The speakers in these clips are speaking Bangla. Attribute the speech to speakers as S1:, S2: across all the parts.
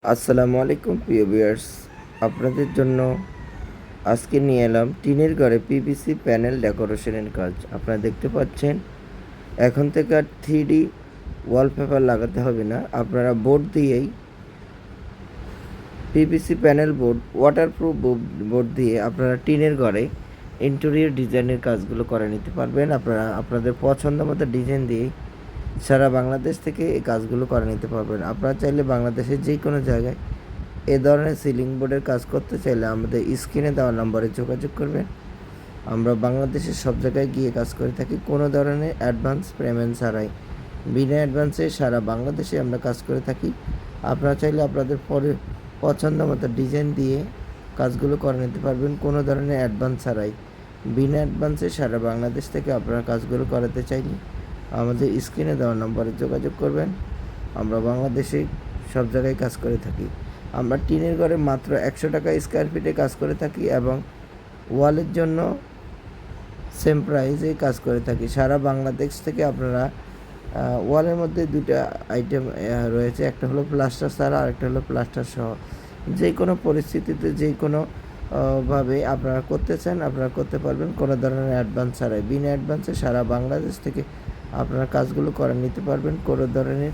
S1: আসসালামু আলাইকুম প্রিয় ভিউয়ার্স, আপনাদের জন্য আজকে নিয়ে এলাম টিনের ঘরে পিভিসি প্যানেল ডেকোরেশনের কাজ। আপনারা দেখতে পাচ্ছেন, এখন থেকে আর 3D ওয়ালপেপার লাগাতে হবে না। আপনারা বোর্ড দিয়েই পিভিসি প্যানেল ওয়াটারপ্রুফ বোর্ড দিয়ে আপনারা টিনের ঘরে ইন্টেরিয়র ডিজাইনের কাজগুলো করে নিতে পারবেন। আপনারা আপনাদের পছন্দ মতো ডিজাইন দিয়েই সারা বাংলাদেশ থেকে এই কাজগুলো করে নিতে পারবেন। আপনারা চাইলে বাংলাদেশের যে কোনো জায়গায় এ ধরনের সিলিং বোর্ডের কাজ করতে চাইলে আমাদের স্ক্রিনে দেওয়া নম্বরে যোগাযোগ করবেন। আমরা বাংলাদেশের সব জায়গায় গিয়ে কাজ করে থাকি, কোনো ধরনের অ্যাডভান্স পেমেন্ট ছাড়াই। বিনা অ্যাডভান্সে সারা বাংলাদেশে আমরা কাজ করে থাকি। আপনারা চাইলে আপনাদের পছন্দ মতো ডিজাইন দিয়ে কাজগুলো করে নিতে পারবেন কোনো ধরনের অ্যাডভান্স ছাড়াই। বিনা অ্যাডভান্সে সারা বাংলাদেশ থেকে আপনারা কাজগুলো করাতে চাইলে আমাদের স্ক্রিনে দেওয়া নম্বরে যোগাযোগ করবেন। আমরা বাংলাদেশে সব জায়গায় কাজ করে থাকি। আমরা টিনের ঘরে মাত্র 100 টাকা স্কোয়ার ফিটে কাজ করে থাকি এবং ওয়ালের জন্য সেম প্রাইসে কাজ করে থাকি। সারা বাংলাদেশ থেকে আপনারা ওয়ালের মধ্যে দুটো আইটেম রয়েছে, একটা হলো প্লাস্টার ছাড়া আর একটা হলো প্লাস্টার সহ। যে কোনো পরিস্থিতিতে যে কোনো ভাবে আপনারা করতে চান আপনারা করতে পারবেন কোনো ধরনের অ্যাডভান্স ছাড়াই। বিনা অ্যাডভান্সে সারা বাংলাদেশ থেকে আপনারা কাজগুলো করে নিতে পারবেন, কোনো ধরনের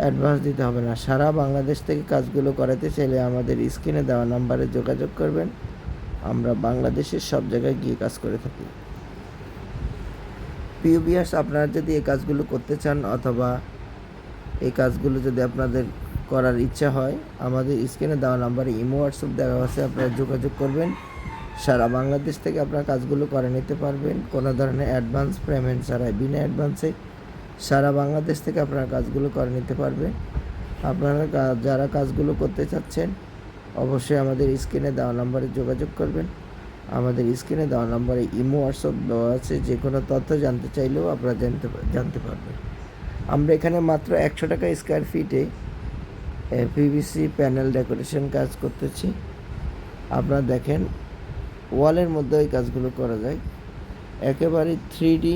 S1: অ্যাডভান্স দিতে হবে না। সারা বাংলাদেশ থেকে কাজগুলো করাতে চাইলে আমাদের স্ক্রিনে দেওয়া নাম্বারে যোগাযোগ করবেন। আমরা বাংলাদেশের সব জায়গায় গিয়ে কাজ করে থাকি। প্রিয় ভিউয়ার্স, আপনারা যদি এই কাজগুলো করতে চান অথবা এই কাজগুলো যদি আপনাদের করার ইচ্ছা হয়, আমাদের স্ক্রিনে দেওয়া নাম্বারে ইমো হোয়াটসঅ্যাপ দেওয়া আছে, আপনারা যোগাযোগ করবেন। সারা বাংলাদেশ থেকে আপনারা কাজগুলো করে নিতে পারবেন কোনো ধরনের অ্যাডভান্স পেমেন্ট ছাড়াই। বিনা অ্যাডভান্সে সারা বাংলাদেশ থেকে আপনারা কাজগুলো করে নিতে পারবেন। আপনারা যারা কাজগুলো করতে চাচ্ছেন অবশ্যই আমাদের স্ক্রিনে দেওয়া নম্বরে যোগাযোগ করবেন। আমাদের স্ক্রিনে দেওয়া নম্বরে ইমো হোয়াটসঅ্যাপ দেওয়া আছে, যে কোনো তথ্য জানতে চাইলেও আপনারা জানতে পারবেন। আমরা এখানে মাত্র 100 টাকা স্কোয়ার ফিটে পিভিসি প্যানেল ডেকোরেশন কাজ করতেছি। আপনারা দেখেন, ওয়ালের মধ্যে এই কাজগুলো করা যায়। একেবারে 3D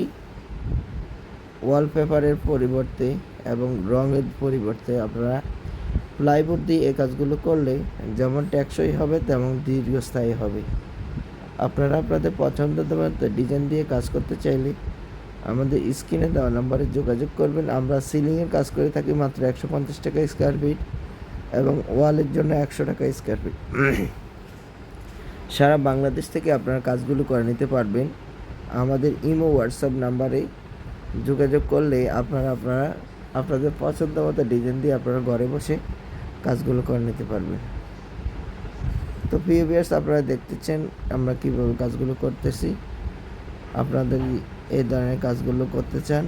S1: ওয়ালপেপারের পরিবর্তে এবং রঙের পরিবর্তে আপনারা প্লাইবোর্ড দিয়ে এই কাজগুলো করলে যেমন টেকসই হবে তেমন দীর্ঘস্থায়ী হবে। আপনারা আপনাদের পছন্দ মতো ডিজাইন দিয়ে কাজ করতে চাইলে আমাদের স্ক্রিনে দেওয়া নাম্বারে যোগাযোগ করবেন। আমরা সিলিংয়ের কাজ করে থাকি মাত্র 150 টাকা স্কোয়ার ফিট এবং ওয়ালের জন্য 100 টাকা স্কোয়ার ফিট। সারা বাংলাদেশ থেকে আপনারা কাজগুলো করে নিতে পারবেন। আমাদের ইমো হোয়াটসঅ্যাপ নাম্বারে যোগাযোগ করলে আপনারা আপনাদের পছন্দ মতো ডিজাইন দিয়ে আপনারা ঘরে বসে কাজগুলো করে নিতে পারবেন। তো প্রিয় ভিউয়ার্স, আপনারা দেখতেছেন আমরা কীভাবে কাজগুলো করতেছি। আপনাদের এই ধরনের কাজগুলো করতে চান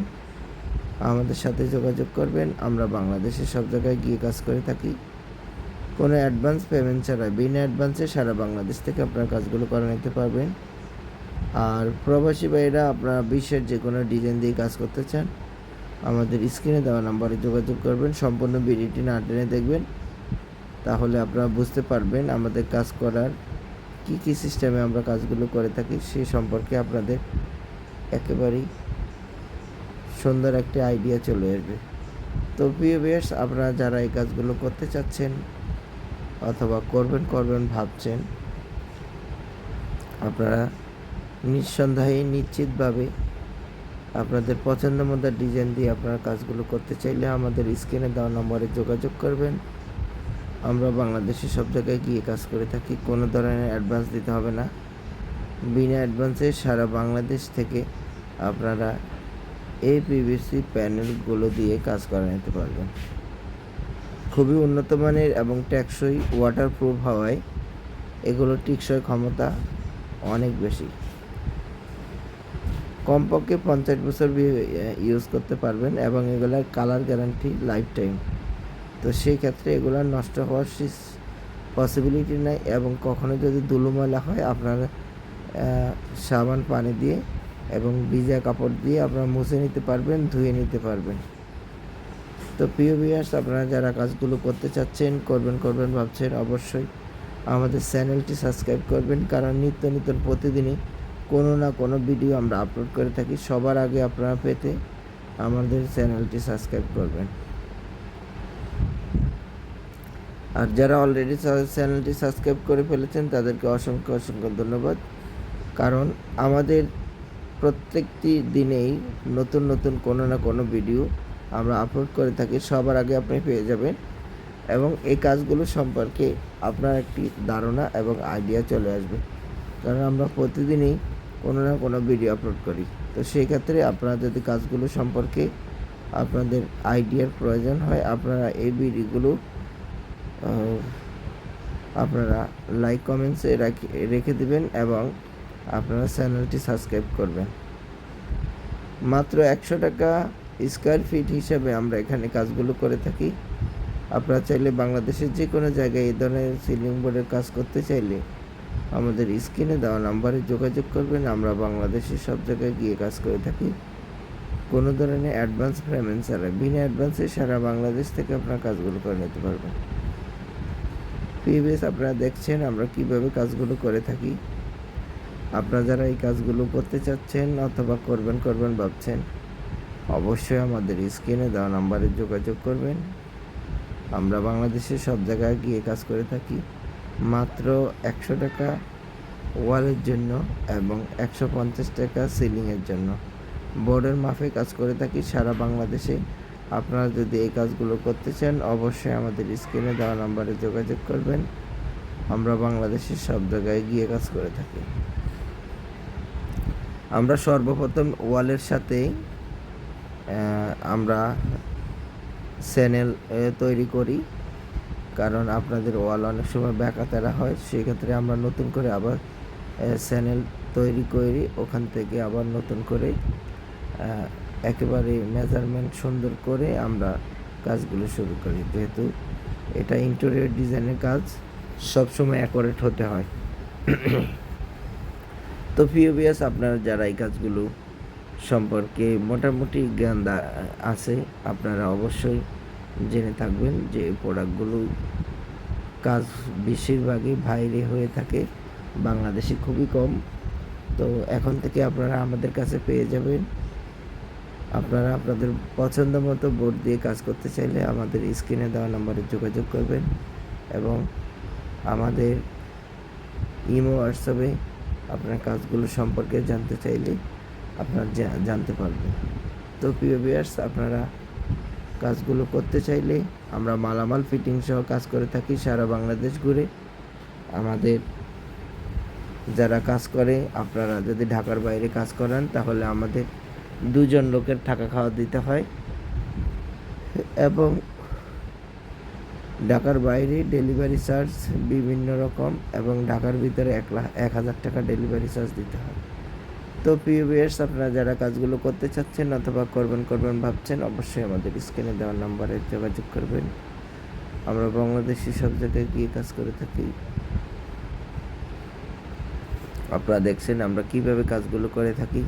S1: আমাদের সাথে যোগাযোগ করবেন। আমরা বাংলাদেশের সব জায়গায় গিয়ে কাজ করে থাকি কোনো অ্যাডভান্স পেমেন্ট ছাড়া। বিনা অ্যাডভান্সে সারা বাংলাদেশ থেকে আপনারা কাজগুলো করে নিতে পারবেন। আর প্রবাসী ভাইয়েরা আপনারা বিশ্বের যে কোনো ডিজাইন দিয়ে কাজ করতে চান আমাদের স্ক্রিনে দেওয়া নাম্বারে যোগাযোগ করবেন। সম্পূর্ণ ভিডিওটি না টেনে দেখবেন, তাহলে আপনারা বুঝতে পারবেন আমাদের কাজ করার কী সিস্টেমে আমরা কাজগুলো করে থাকি, সে সম্পর্কে আপনাদের একেবারেই সুন্দর একটি আইডিয়া চলে আসবে। তো প্রিয় ভিউয়ার্স, আপনারা যারা এই কাজগুলো করতে চাচ্ছেন অথবা করবেন ভাবছেন, আপনারা নিঃসন্দেহে নিশ্চিতভাবে আপনাদের পছন্দ মতো ডিজাইন দিয়ে আপনারা কাজগুলো করতে চাইলে আমাদের স্ক্রিনে দেওয়া নম্বরে যোগাযোগ করবেন। আমরা বাংলাদেশের সব জায়গায় গিয়ে কাজ করে থাকি, কোনো ধরনের অ্যাডভান্স দিতে হবে না। বিনা অ্যাডভান্সে সারা বাংলাদেশ থেকে আপনারা এই পিভিসি প্যানেলগুলো দিয়ে কাজ করে নিতে পারবেন। খুবই উন্নত মানের এবং টেকসই ওয়াটারপ্রুফ হওয়ায় এগুলোর টিকসই ক্ষমতা অনেক বেশি। কমপক্ষে 50 বছর ইউজ করতে পারবেন এবং এগুলার কালার গ্যারান্টি লাইফ টাইম। তো সেই ক্ষেত্রে এগুলার নষ্ট হওয়ার পসিবিলিটি নাই এবং কখনো যদি ধুলো ময়লা হয় আপনারা সাবান পানি দিয়ে এবং ভিজা কাপড় দিয়ে আপনারা মুছে নিতে পারবেন, ধুয়ে নিতে পারবেন। তো প্রিয় ভিউয়ার্স, আপনারা যারা কাজগুলো করতে চাচ্ছেন করবেন ভাবছেন, অবশ্যই আমাদের চ্যানেলটি সাবস্ক্রাইব করবেন, কারণ নিত্য প্রতিদিনই কোনো না কোনো ভিডিও আমরা আপলোড করে থাকি। সবার আগে আপনারা পেতে আমাদের চ্যানেলটি সাবস্ক্রাইব করবেন। আর যারা অলরেডি চ্যানেলটি সাবস্ক্রাইব করে ফেলেছেন তাদেরকে অসংখ্য অসংখ্য ধন্যবাদ। কারণ আমাদের প্রত্যেকটি দিনেই নতুন নতুন কোনো না কোনো ভিডিও আমরা আপলোড করে থাকি, সবার আগে আপনি পেয়ে যাবেন এবং এই কাজগুলো সম্পর্কে আপনার একটি ধারণা এবং আইডিয়া চলে আসবে। কারণ আমরা প্রতিদিনই কোনো না কোনো ভিডিও আপলোড করি। তো সেই ক্ষেত্রে আপনারা যদি কাজগুলো সম্পর্কে আপনাদের আইডিয়ার প্রয়োজন হয়, আপনারা এই ভিডিওগুলো আপনারা লাইক কমেন্টসে রেখে দেবেন এবং আপনারা চ্যানেলটি সাবস্ক্রাইব করবেন। মাত্র 100 টাকা স্কোয়ার ফিট হিসাবে আমরা এখানে কাজগুলো করে থাকি। আপনারা চাইলে বাংলাদেশের যে কোনো জায়গায় এই ধরনের সিলিং বোর্ডের কাজ করতে চাইলে আমাদের স্ক্রিনে দেওয়া নাম্বারে যোগাযোগ করবেন। আমরা বাংলাদেশের সব জায়গায় গিয়ে কাজ করে থাকি কোনো ধরনের অ্যাডভান্স পেমেন্ট ছাড়াই। বিনা অ্যাডভান্সে সারা বাংলাদেশ থেকে আপনারা কাজগুলো করে নিতে পারবেন। প্রিভিয়াস আপনারা দেখছেন আমরা কিভাবে কাজগুলো করে থাকি। আপনারা যারা এই কাজগুলো করতে চাচ্ছেন অথবা করবেন ভাবছেন, অবশ্যই আমাদের স্ক্রিনে দেওয়া নাম্বারে যোগাযোগ করবেন। আমরা বাংলাদেশের সব জায়গায় গিয়ে কাজ করে থাকি মাত্র 100 টাকা ওয়ালের জন্য এবং 150 টাকা সিলিংয়ের জন্য। বোর্ডের মাপে কাজ করে থাকি সারা বাংলাদেশে। আপনারা যদি এই কাজগুলো করতে চান অবশ্যই আমাদের স্ক্রিনে দেওয়া নাম্বারে যোগাযোগ করবেন। আমরা বাংলাদেশের সব জায়গায় গিয়ে কাজ করে থাকি। আমরা সর্বপ্রথম ওয়ালের সাথে আমরা চ্যানেল তৈরি করি, কারণ আপনাদের ওয়াল অনেক সময় ব্যাকাতেরা হয়, সেক্ষেত্রে আমরা নতুন করে আবার চ্যানেল তৈরি করি, ওখান থেকে আবার নতুন করে একেবারে মেজারমেন্ট সুন্দর করে আমরা কাজগুলো শুরু করি। যেহেতু এটা ইন্টেরিয়র ডিজাইনের কাজ, সবসময় অ্যাকুরেট হতে হয়। তো ভিউয়ার্স, আপনারা যারা এই কাজগুলো সম্পর্কে মোটামুটি জ্ঞান আছে, আপনারা অবশ্যই জেনে থাকবেন যে প্রোডাক্টগুলো কাজ বেশিরভাগই বাইরে হয়ে থাকে, বাংলাদেশে খুবই কম। তো এখন থেকে আপনারা আমাদের কাছে পেয়ে যাবেন। আপনারা আপনাদের পছন্দ মতো বোর্ড দিয়ে কাজ করতে চাইলে আমাদের স্ক্রিনে দেওয়া নম্বরে যোগাযোগ করবেন এবং আমাদের ইমো হোয়াটসঅ্যাপে আপনার কাজগুলো সম্পর্কে জানতে চাইলে আপনারা জানতে পারবেন। তো প্রিয় ভিউয়ার্স, আপনারা কাজগুলো করতে চাইলে আমরা মালামাল ফিটিং সহ কাজ করে থাকি সারা বাংলাদেশ ঘুরে। আমাদের যারা কাজ করে, আপনারা যদি ঢাকার বাইরে কাজ করেন তাহলে আমাদের 2 জন লোকের থাকা খাওয়া দিতে হয় এবং ঢাকার বাইরে ডেলিভারি চার্জ বিভিন্ন রকম এবং ঢাকার ভিতরে 1,000 টাকা ডেলিভারি চার্জ দিতে হয়। তো প্রিয় ভিউয়ার্স, আপনারা যারা কাজগুলো করতে চাচ্ছেন অথবা করবেন ভাবছেন অবশ্যই আমাদের স্ক্রিনে দেওয়ার নাম্বারে যোগাযোগ করবেন। আমরা বাংলাদেশের সব জায়গায় গিয়ে কাজ করে থাকি। আপনারা দেখছেন আমরা কিভাবে কাজগুলো করে থাকি।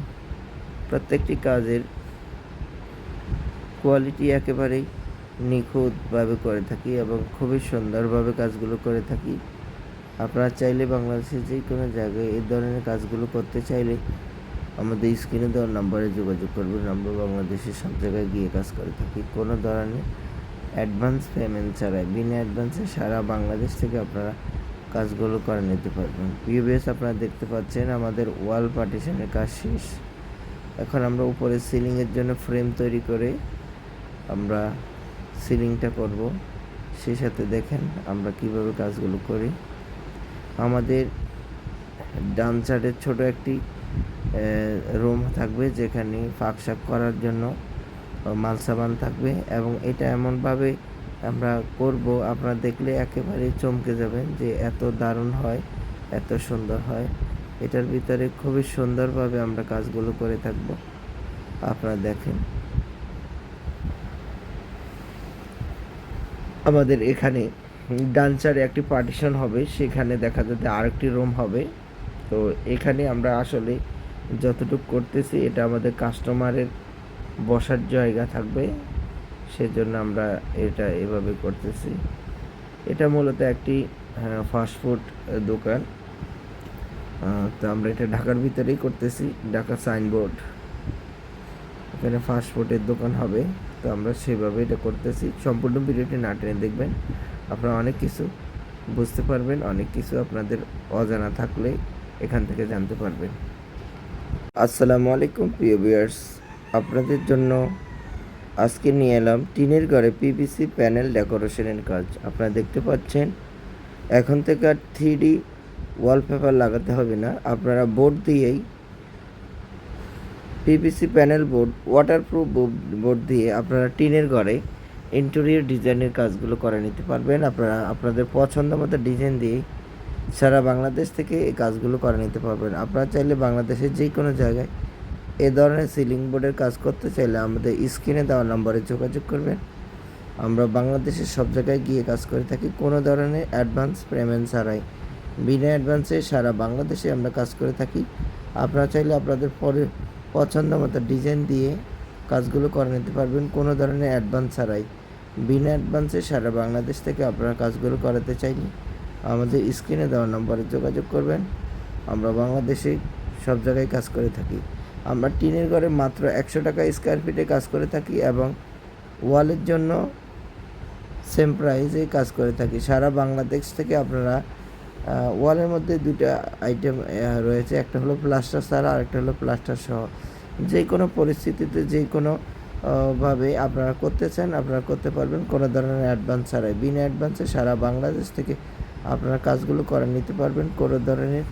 S1: প্রত্যেকটি কাজের কোয়ালিটি একেবারেই নিখুঁতভাবে করে থাকি এবং খুবই সুন্দরভাবে কাজগুলো করে থাকি। আপনারা চাইলে বাংলাদেশের যে কোনো জায়গায় এই ধরনের কাজগুলো করতে চাইলে আমাদের স্ক্রিনে দেওয়ার নাম্বারে যোগাযোগ করবেন। আমরা বাংলাদেশের সব জায়গায় গিয়ে কাজ করে থাকি কোনো ধরনের অ্যাডভান্স পেমেন্ট ছাড়াই। বিনা অ্যাডভান্সে সারা বাংলাদেশ থেকে আপনারা কাজগুলো করে নিতে পারবেন। ভিউয়ার্স, আপনারা দেখতে পাচ্ছেন আমাদের ওয়াল পার্টিশনের কাজ শেষ। এখন আমরা উপরে সিলিংয়ের জন্য ফ্রেম তৈরি করে আমরা সিলিংটা করব। সেই সাথে দেখেন আমরা কিভাবে কাজগুলো করি। আমাদের ডান সাইডের ছোট একটি রুম থাকবে যেখানে ফাঁক করার জন্য মাল সামান থাকবে এবং এটা এমনভাবে আমরা করব আপনারা দেখলে একেবারে চমকে যাবেন যে এত দারুণ হয়, এত সুন্দর হয়। এটার ভিতরে খুবই সুন্দরভাবে আমরা কাজগুলো করে থাকব। আপনারা দেখেন আমাদের এখানে ডান সাইডে একটি পার্টিশন হবে, সেখানে দেখা যাচ্ছে আরেকটি রুম হবে। তো এখানে আমরা আসলে যতটুকু করতেছি এটা আমাদের কাস্টমারের বসার জায়গা থাকবে, সেজন্য আমরা এটা এভাবে করতেছি। এটা মূলত একটি ফাস্টফুড দোকান। তো আমরা এটা ঢাকার ভিতরেই করতেছি, ঢাকা সাইনবোর্ড, এখানে ফাস্টফুডের দোকান হবে। তো আমরা সেভাবে এটা করতেছি। সম্পূর্ণ ভিডিওটি না টেনে দেখবেন। আপনারা অনেক কিছু বুঝতে পারবেন, অনেক কিছু আপনাদের অজানা থাকলে এখান থেকে জানতে পারবেন। আসসালামু আলাইকুম প্রিয় ভিউয়ার্স, আপনাদের জন্য আজকে নিয়ে এলাম টিনের ঘরে পিভিসি প্যানেল ডেকোরেশনের কাজ। আপনারা দেখতে পাচ্ছেন এখন থেকে আর 3D ওয়ালপেপার লাগাতে হবে না, আপনারা বোর্ড দিয়েই PVC panel board waterproof board দিয়ে আপনারা টিনের ঘরে ইন্টেরিয়র ডিজাইনের কাজগুলো করে নিতে পারবেন। আপনারা আপনাদের পছন্দ মতো ডিজাইন দিয়ে সারা বাংলাদেশ থেকে এই কাজগুলো করে নিতে পারবেন। আপনারা চাইলে বাংলাদেশের যে কোনো জায়গায় এ ধরনের সিলিং বোর্ডের কাজ করতে চাইলে আমাদের স্ক্রিনে দেওয়া নম্বরে যোগাযোগ করবেন। আমরা বাংলাদেশের সব জায়গায় গিয়ে কাজ করে থাকি, কোনো ধরনের অ্যাডভান্স পেমেন্ট ছাড়াই। বিনা অ্যাডভান্সে সারা বাংলাদেশে আমরা কাজ করে থাকি। আপনারা চাইলে আপনাদের পছন্দ মতো ডিজাইন দিয়ে কাজগুলো করে নিতে পারবেন কোনো ধরনের অ্যাডভান্স ছাড়াই। বিনা অ্যাডভান্সে সারা বাংলাদেশ থেকে আপনারা কাজগুলো করাতে চাইলে আমাদের স্ক্রিনে দেওয়া নম্বরে যোগাযোগ করবেন। আমরা বাংলাদেশে সব জায়গায় কাজ করে থাকি। আমরা টিনের ঘরে মাত্র 100 টাকা স্কোয়ার ফিটে কাজ করে থাকি এবং ওয়ালের জন্য সেম প্রাইসে কাজ করে থাকি। সারা বাংলাদেশ থেকে আপনারা ওয়ালের মধ্যে দুইটা আইটেম রয়েছে, একটা হলো প্লাস্টার ছাড়া আর একটা হলো প্লাস্টার সহ। যে কোনো পরিস্থিতিতে যে কোনো ভাবে আপনারা করতে চান আপনারা করতে পারবেন কোনো ধরনের অ্যাডভান্স ছাড়াই। বিনা অ্যাডভান্সে সারা বাংলাদেশ থেকে আপনারা কাজগুলো করে নিতে পারবেন, কোনো ধরনের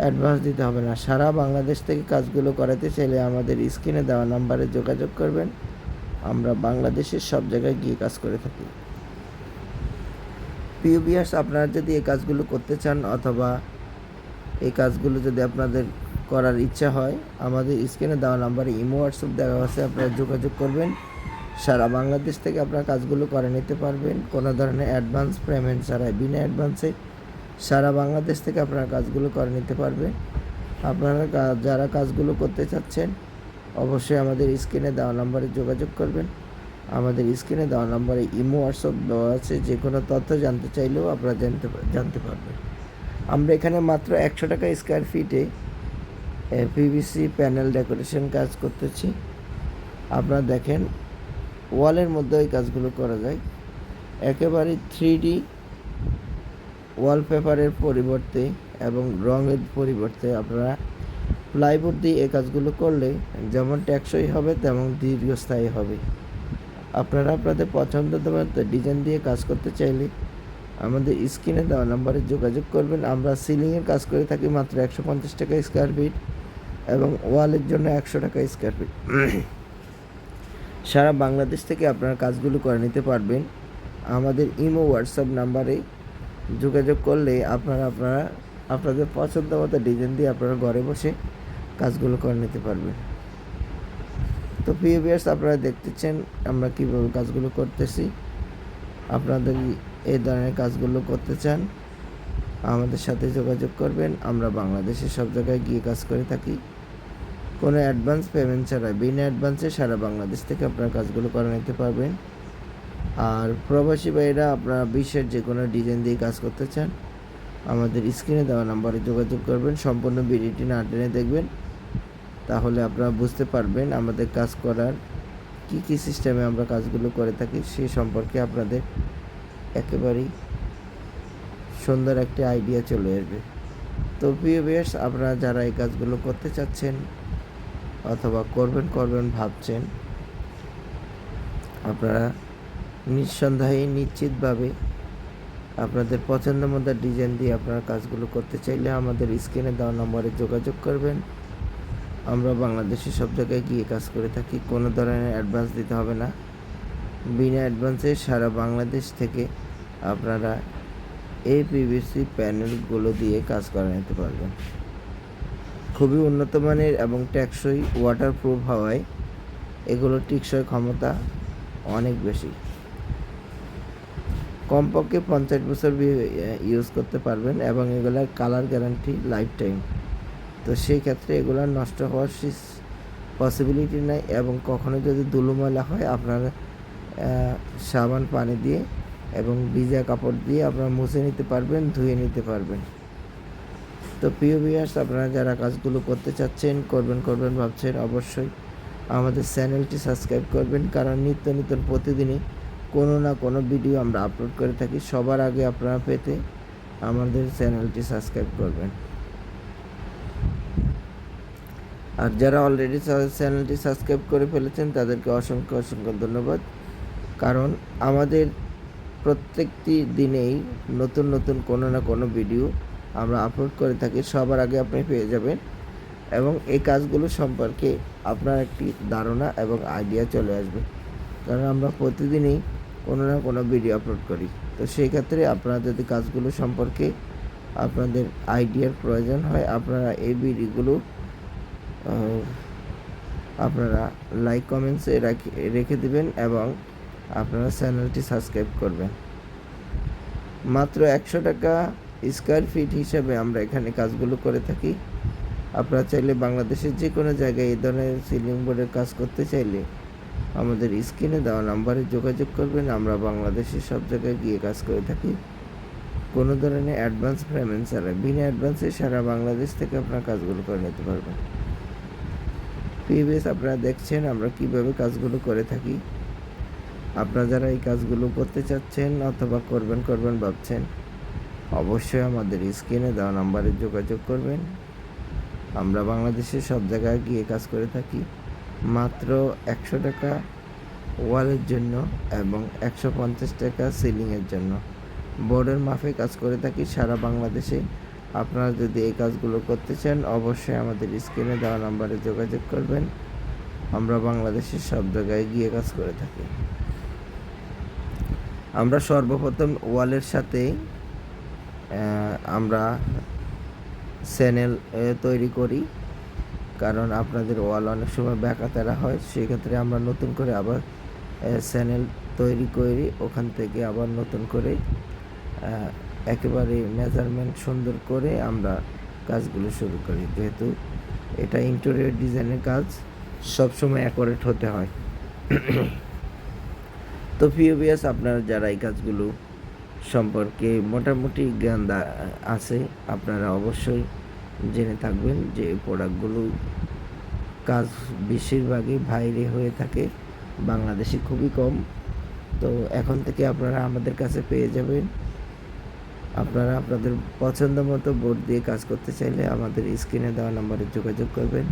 S1: অ্যাডভান্স দিতে হবে না। সারা বাংলাদেশ থেকে কাজগুলো করাতে চাইলে আমাদের স্ক্রিনে দেওয়া নাম্বারে যোগাযোগ করবেন। আমরা বাংলাদেশের সব জায়গায় গিয়ে কাজ করে থাকি। প্রিয় ভিউয়ার্স, আপনারা যদি এই কাজগুলো করতে চান অথবা এই কাজগুলো যদি আপনাদের করার ইচ্ছা হয় আমাদের স্ক্রিনে দেওয়া নাম্বারে ইমো হোয়াটসঅ্যাপ দেওয়া আছে, আপনারা যোগাযোগ করবেন। সারা বাংলাদেশ থেকে আপনারা কাজগুলো করে নিতে পারবেন কোনো ধরনের অ্যাডভান্স পেমেন্ট ছাড়াই। বিনা অ্যাডভান্সে সারা বাংলাদেশ থেকে আপনারা কাজগুলো করে নিতে পারবেন। আপনারা যারা কাজগুলো করতে চাচ্ছেন অবশ্যই আমাদের স্ক্রিনে দেওয়া নাম্বারে যোগাযোগ করবেন। আমাদের স্ক্রিনে দেওয়া নাম্বারে ইমো হোয়াটসঅ্যাপ দেওয়া আছে, যে কোনো তথ্য জানতে চাইলেও আপনারা জানতে পারবেন। আমরা এখানে মাত্র 100 টাকা স্কোয়ার ফিটে পিভিসি প্যানেল ডেকোরেশন কাজ করতেছি। আপনারা দেখেন ওয়ালের মধ্যে এই কাজগুলো করা যায়। একেবারে 3D ওয়ালপেপারের পরিবর্তে এবং রঙের পরিবর্তে আপনারা প্লাইবোর্ড দিয়ে এই কাজগুলো করলে যেমন টেকসই হবে তেমন দীর্ঘস্থায়ী হবে। আপনারা আপনাদের পছন্দ মতো ডিজাইন দিয়ে কাজ করতে চাইলে আমাদের স্ক্রিনে দেওয়া নাম্বারে যোগাযোগ করবেন। আমরা সিলিংয়ের কাজ করে থাকি মাত্র 150 টাকা স্কোয়ার ফিট এবং ওয়ালের জন্য 100 টাকা স্কোয়ার ফিট। সারা বাংলাদেশ থেকে আপনারা কাজগুলো করে নিতে পারবেন। আমাদের ইমো হোয়াটসঅ্যাপ নাম্বারে যোগাযোগ করলে আপনারা আপনাদের পছন্দ মতো ডিজাইন দিয়ে আপনারা ঘরে বসে কাজগুলো করে নিতে পারবেন। তো প্রিয় ভিউয়ার্স, আপনারা দেখতেছেন আমরা কীভাবে কাজগুলো করতেছি। আপনাদের এই ধরনের কাজগুলো করতে চান আমাদের সাথে যোগাযোগ করবেন। আমরা বাংলাদেশের সব জায়গায় গিয়ে কাজ করে থাকি কোনো অ্যাডভান্স পেমেন্ট ছাড়াই। বিনা অ্যাডভান্সে সারা বাংলাদেশ থেকে আপনারা কাজগুলো করে নিতে পারবেন। আর প্রবাসী ভাইয়েরা আপনারা বিশ্বের যে কোনো ডিজাইন দিয়ে কাজ করতে চান আমাদের স্ক্রিনে দেওয়া নাম্বারে যোগাযোগ করবেন। সম্পূর্ণ ভিডিওটি না টেনে দেখবেন, তাহলে আপনারা বুঝতে পারবেন আমাদের কাজ করার কী সিস্টেমে আমরা কাজগুলো করে থাকি, সেই সম্পর্কে আপনাদের একেবারেই সুন্দর একটি আইডিয়া চলে আসবে। তো প্রিয় ভিউয়ার্স, আপনারা যারা এই কাজগুলো করতে চাচ্ছেন অথবা করবেন ভাবছেন, আপনারা নিঃসন্দেহে নিশ্চিতভাবে আপনাদের পছন্দ মতো ডিজাইন দিয়ে আপনারা কাজগুলো করতে চাইলে আমাদের স্ক্রিনে দেওয়া নম্বরে যোগাযোগ করবেন। আমরা বাংলাদেশের সব জায়গায় গিয়ে কাজ করে থাকি, কোনো ধরনের অ্যাডভান্স দিতে হবে না। বিনা অ্যাডভান্সে সারা বাংলাদেশ থেকে আপনারা এই পিভিসি প্যানেলগুলো দিয়ে কাজ করে নিতে পারবেন। খুবই উন্নত মানের এবং টেকসই ওয়াটারপ্রুফ হওয়ায় এগুলোর টেকসই ক্ষমতা অনেক বেশি। কমপক্ষে 50 বছর ইউজ করতে পারবেন এবং এগুলার কালার গ্যারান্টি লাইফ টাইম। তো সেই ক্ষেত্রে এগুলার নষ্ট হওয়ার পসিবিলিটি নাই এবং কখনো যদি ধুলো ময়লা হয় আপনারা সাবান পানি দিয়ে এবং ভিজা কাপড় দিয়ে আপনারা মুছে নিতে পারবেন, ধুয়ে নিতে পারবেন। তো প্রিয় ভিউয়ার্স, আপনারা যারা কাজগুলো করতে চাচ্ছেন করবেন ভাবছেন, অবশ্যই আমাদের চ্যানেলটি সাবস্ক্রাইব করবেন, কারণ নিত্য নতুন প্রতিদিনই কোনো না কোনো ভিডিও আমরা আপলোড করে থাকি। সবার আগে আপনারা পেতে আমাদের চ্যানেলটি সাবস্ক্রাইব করবেন। আর যারা অলরেডি চ্যানেলটি সাবস্ক্রাইব করে ফেলেছেন তাদেরকে অসংখ্য ধন্যবাদ। কারণ আমাদের প্রত্যেকটি দিনেই নতুন কোনো না কোনো ভিডিও আমরা আপলোড করে থাকি, সবার আগে আপনি পেয়ে যাবেন এবং এই কাজগুলো সম্পর্কে আপনার একটি ধারণা এবং আইডিয়া চলে আসবে। কারণ আমরা প্রতিদিনই কোনো না কোনো ভিডিও আপলোড করি। তো সেই ক্ষেত্রে আপনারা যদি কাজগুলো সম্পর্কে আপনাদের আইডিয়ার প্রয়োজন হয়, আপনারা এই ভিডিওগুলো আপনারা লাইক কমেন্টসে রেখে দিবেন এবং আপনারা চ্যানেলটি সাবস্ক্রাইব করবেন। মাত্র 100 টাকা স্কোয়ার ফিট হিসাবে আমরা এখানে কাজগুলো করে থাকি। আপনারা চাইলে বাংলাদেশের যে কোনো জায়গায় এই ধরনের সিলিং বোর্ডের কাজ করতে চাইলে আমাদের স্ক্রিনে দেওয়া নাম্বারে যোগাযোগ করবেন। আমরা বাংলাদেশের সব জায়গায় গিয়ে কাজ করে থাকি কোনো ধরনের অ্যাডভান্স পেমেন্ট ছাড়াই। বিনা অ্যাডভান্সে সারা বাংলাদেশ থেকে আপনারা কাজগুলো করে নিতে পারবেন। প্রিভিয়াস আপনারা দেখছেন আমরা কিভাবে কাজগুলো করে থাকি। আপনারা যারা এই কাজগুলো করতে চাচ্ছেন অথবা করবেন ভাবছেন, অবশ্যই আমাদের স্ক্রিনে দেওয়া নাম্বারে যোগাযোগ করবেন। আমরা বাংলাদেশের সব জায়গায় গিয়ে কাজ করে থাকি মাত্র 100 টাকা ওয়ালের জন্য এবং 150 টাকা সিলিংয়ের জন্য। বোর্ডের মাপে কাজ করে থাকি সারা বাংলাদেশে। আপনারা যদি এই কাজগুলো করতে চান অবশ্যই আমাদের স্ক্রিনে দেওয়া নাম্বারে যোগাযোগ করবেন। আমরা বাংলাদেশের সব জায়গায় গিয়ে কাজ করে থাকি। আমরা সর্বপ্রথম ওয়ালের সাথে আমরা চ্যানেল তৈরি করি, কারণ আপনাদের ওয়াল অনেক সময় ব্যাকাতেরা হয়। সেক্ষেত্রে আমরা নতুন করে আবার চ্যানেল তৈরি করি, ওখান থেকে আবার নতুন করে একেবারে মেজারমেন্ট সুন্দর করে আমরা কাজগুলো শুরু করি। যেহেতু এটা ইন্টেরিয়র ডিজাইনের কাজ, সবসময় অ্যাকুরেট হতে হয়। তো ভিউয়ার্স, আপনারা যারা এই কাজগুলো সম্পর্কে মোটামুটি জ্ঞান আছে, আপনারা অবশ্যই জেনে থাকবেন যে প্রোডাক্টগুলো কাজ বেশিরভাগই বাইরে হয়ে থাকে, বাংলাদেশে খুবই কম। তো এখন থেকে আপনারা আমাদের কাছে পেয়ে যাবেন। আপনারা আপনাদের পছন্দ মতো বোর্ড দিয়ে কাজ করতে চাইলে আমাদের স্ক্রিনে দেওয়া নম্বরে যোগাযোগ করবেন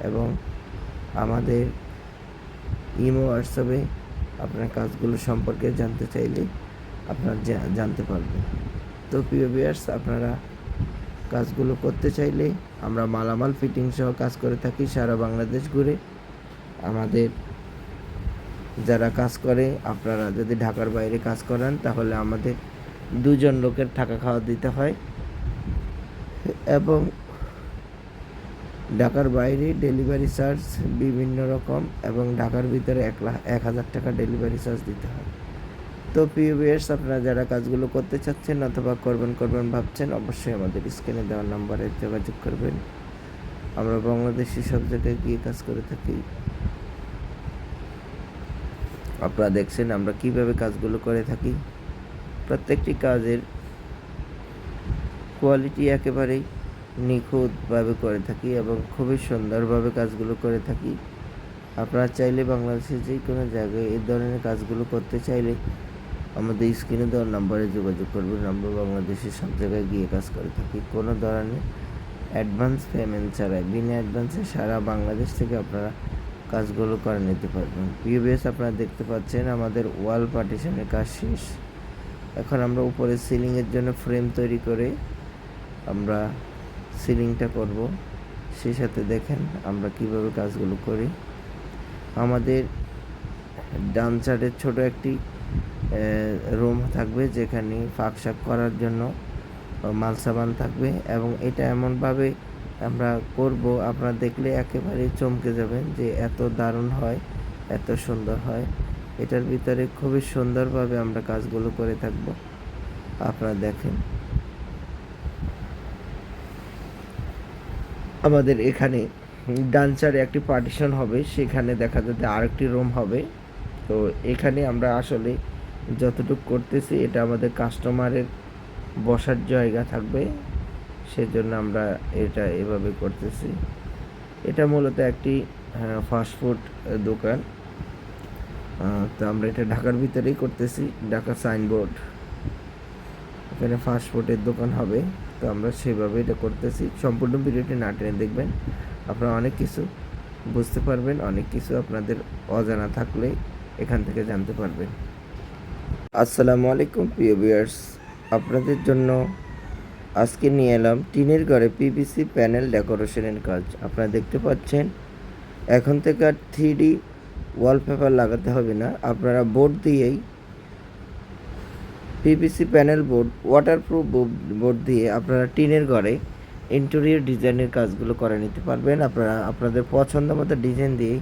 S1: এবং আমাদের ইমো হোয়াটসঅ্যাপে আপনার কাজগুলো সম্পর্কে জানতে চাইলে আপনারা জানতে পারবেন। তো প্রিয় ভিউয়ার্স, আপনারা কাজগুলো করতে চাইলে আমরা মালামাল ফিটিং সহ কাজ করে থাকি সারা বাংলাদেশ ঘুরে। আমাদের যারা কাজ করে, আপনারা যদি ঢাকার বাইরে কাজ করেন তাহলে আমাদের 2 জন লোকের থাকা খাওয়া দিতে হয় এবং ঢাকার বাইরে ডেলিভারি চার্জ বিভিন্ন রকম এবং ঢাকার ভিতরে 1,000 টাকা ডেলিভারি চার্জ দিতে হয়। তো প্রিয় ভিউয়ার্স, আপনারা যারা কাজগুলো করতে চাচ্ছেন অথবা করবেন ভাবছেন অবশ্যই আমাদের স্ক্রিনে দেওয়া নাম্বারে যোগাযোগ করবেন। আমরা বাংলাদেশের সব জায়গায় গিয়ে কাজ করে থাকি। আপনারা দেখছেন আমরা কিভাবে কাজগুলো করে থাকি। প্রত্যেকটি কাজের কোয়ালিটি একেবারেই নিখুঁতভাবে করে থাকি এবং খুবই সুন্দরভাবে কাজগুলো করে থাকি। আপনারা চাইলে বাংলাদেশের যে কোনো জায়গায় এই ধরনের কাজগুলো করতে চাইলে আমাদের স্ক্রিনে দেওয়া নাম্বারে যোগাযোগ করবেন। আমরা বাংলাদেশের সব জায়গায় গিয়ে কাজ করে থাকি কোনো ধরনের অ্যাডভান্স পেমেন্ট ছাড়াই। বিনা অ্যাডভান্সে সারা বাংলাদেশ থেকে আপনারা কাজগুলো করে নিতে পারবেন। ভিউয়ার্স, আপনারা দেখতে পাচ্ছেন আমাদের ওয়াল পার্টিশনের কাজ শেষ। এখন আমরা উপরে সিলিংয়ের জন্য ফ্রেম তৈরি করে আমরা সিলিংটা করব। সেই সাথে দেখেন আমরা কিভাবে কাজগুলো করি। আমাদের ডান সাইডে ছোট একটি রুম থাকবে যেখানে ফাঁক শাক করার জন্য মাল সাবান থাকবে এবং এটা এমনভাবে আমরা করব আপনারা দেখলে একেবারে চমকে যাবেন যে এত দারুণ হয়, এত সুন্দর হয়। এটার ভিতরে খুবই সুন্দরভাবে আমরা কাজগুলো করে থাকব। আপনারা দেখেন আমাদের এখানে ডান সাইডে একটি পার্টিশন হবে, সেখানে দেখা যাচ্ছে আরেকটি রুম হবে। তো এখানে আমরা আসলে যতটুকু করতেছি এটা আমাদের কাস্টমারের বসার জায়গা থাকবে, সেজন্য আমরা এটা এভাবে করতেছি। এটা মূলত একটি ফাস্টফুড দোকান। তো আমরা এটা ঢাকার ভিতরেই করতেছি, ঢাকা সাইনবোর্ড, এখানে ফাস্টফুডের দোকান হবে। তো আমরা সেভাবে এটা করতেছি। সম্পূর্ণ ভিডিওটি না টেনে দেখবেন, আপনারা অনেক কিছু বুঝতে পারবেন, অনেক কিছু আপনাদের অজানা থাকলে এখান থেকে জানতে পারবেন। আসসালামু আলাইকুম প্রিয় ভিউয়ার্স, আপনাদের জন্য আজকে নিয়ে এলাম টিনের ঘরে পিভিসি প্যানেল ডেকোরেশনের কাজ। আপনারা দেখতে পাচ্ছেন এখন থেকে আর 3D ওয়ালপেপার লাগাতে হবে না, আপনারা বোর্ড দিয়েই PVC panel board, waterproof board দিয়ে আপনারা টিনের ঘরে ইন্টেরিয়র ডিজাইনের কাজগুলো করে নিতে পারবেন। আপনারা আপনাদের পছন্দ মতো ডিজাইন দিয়েই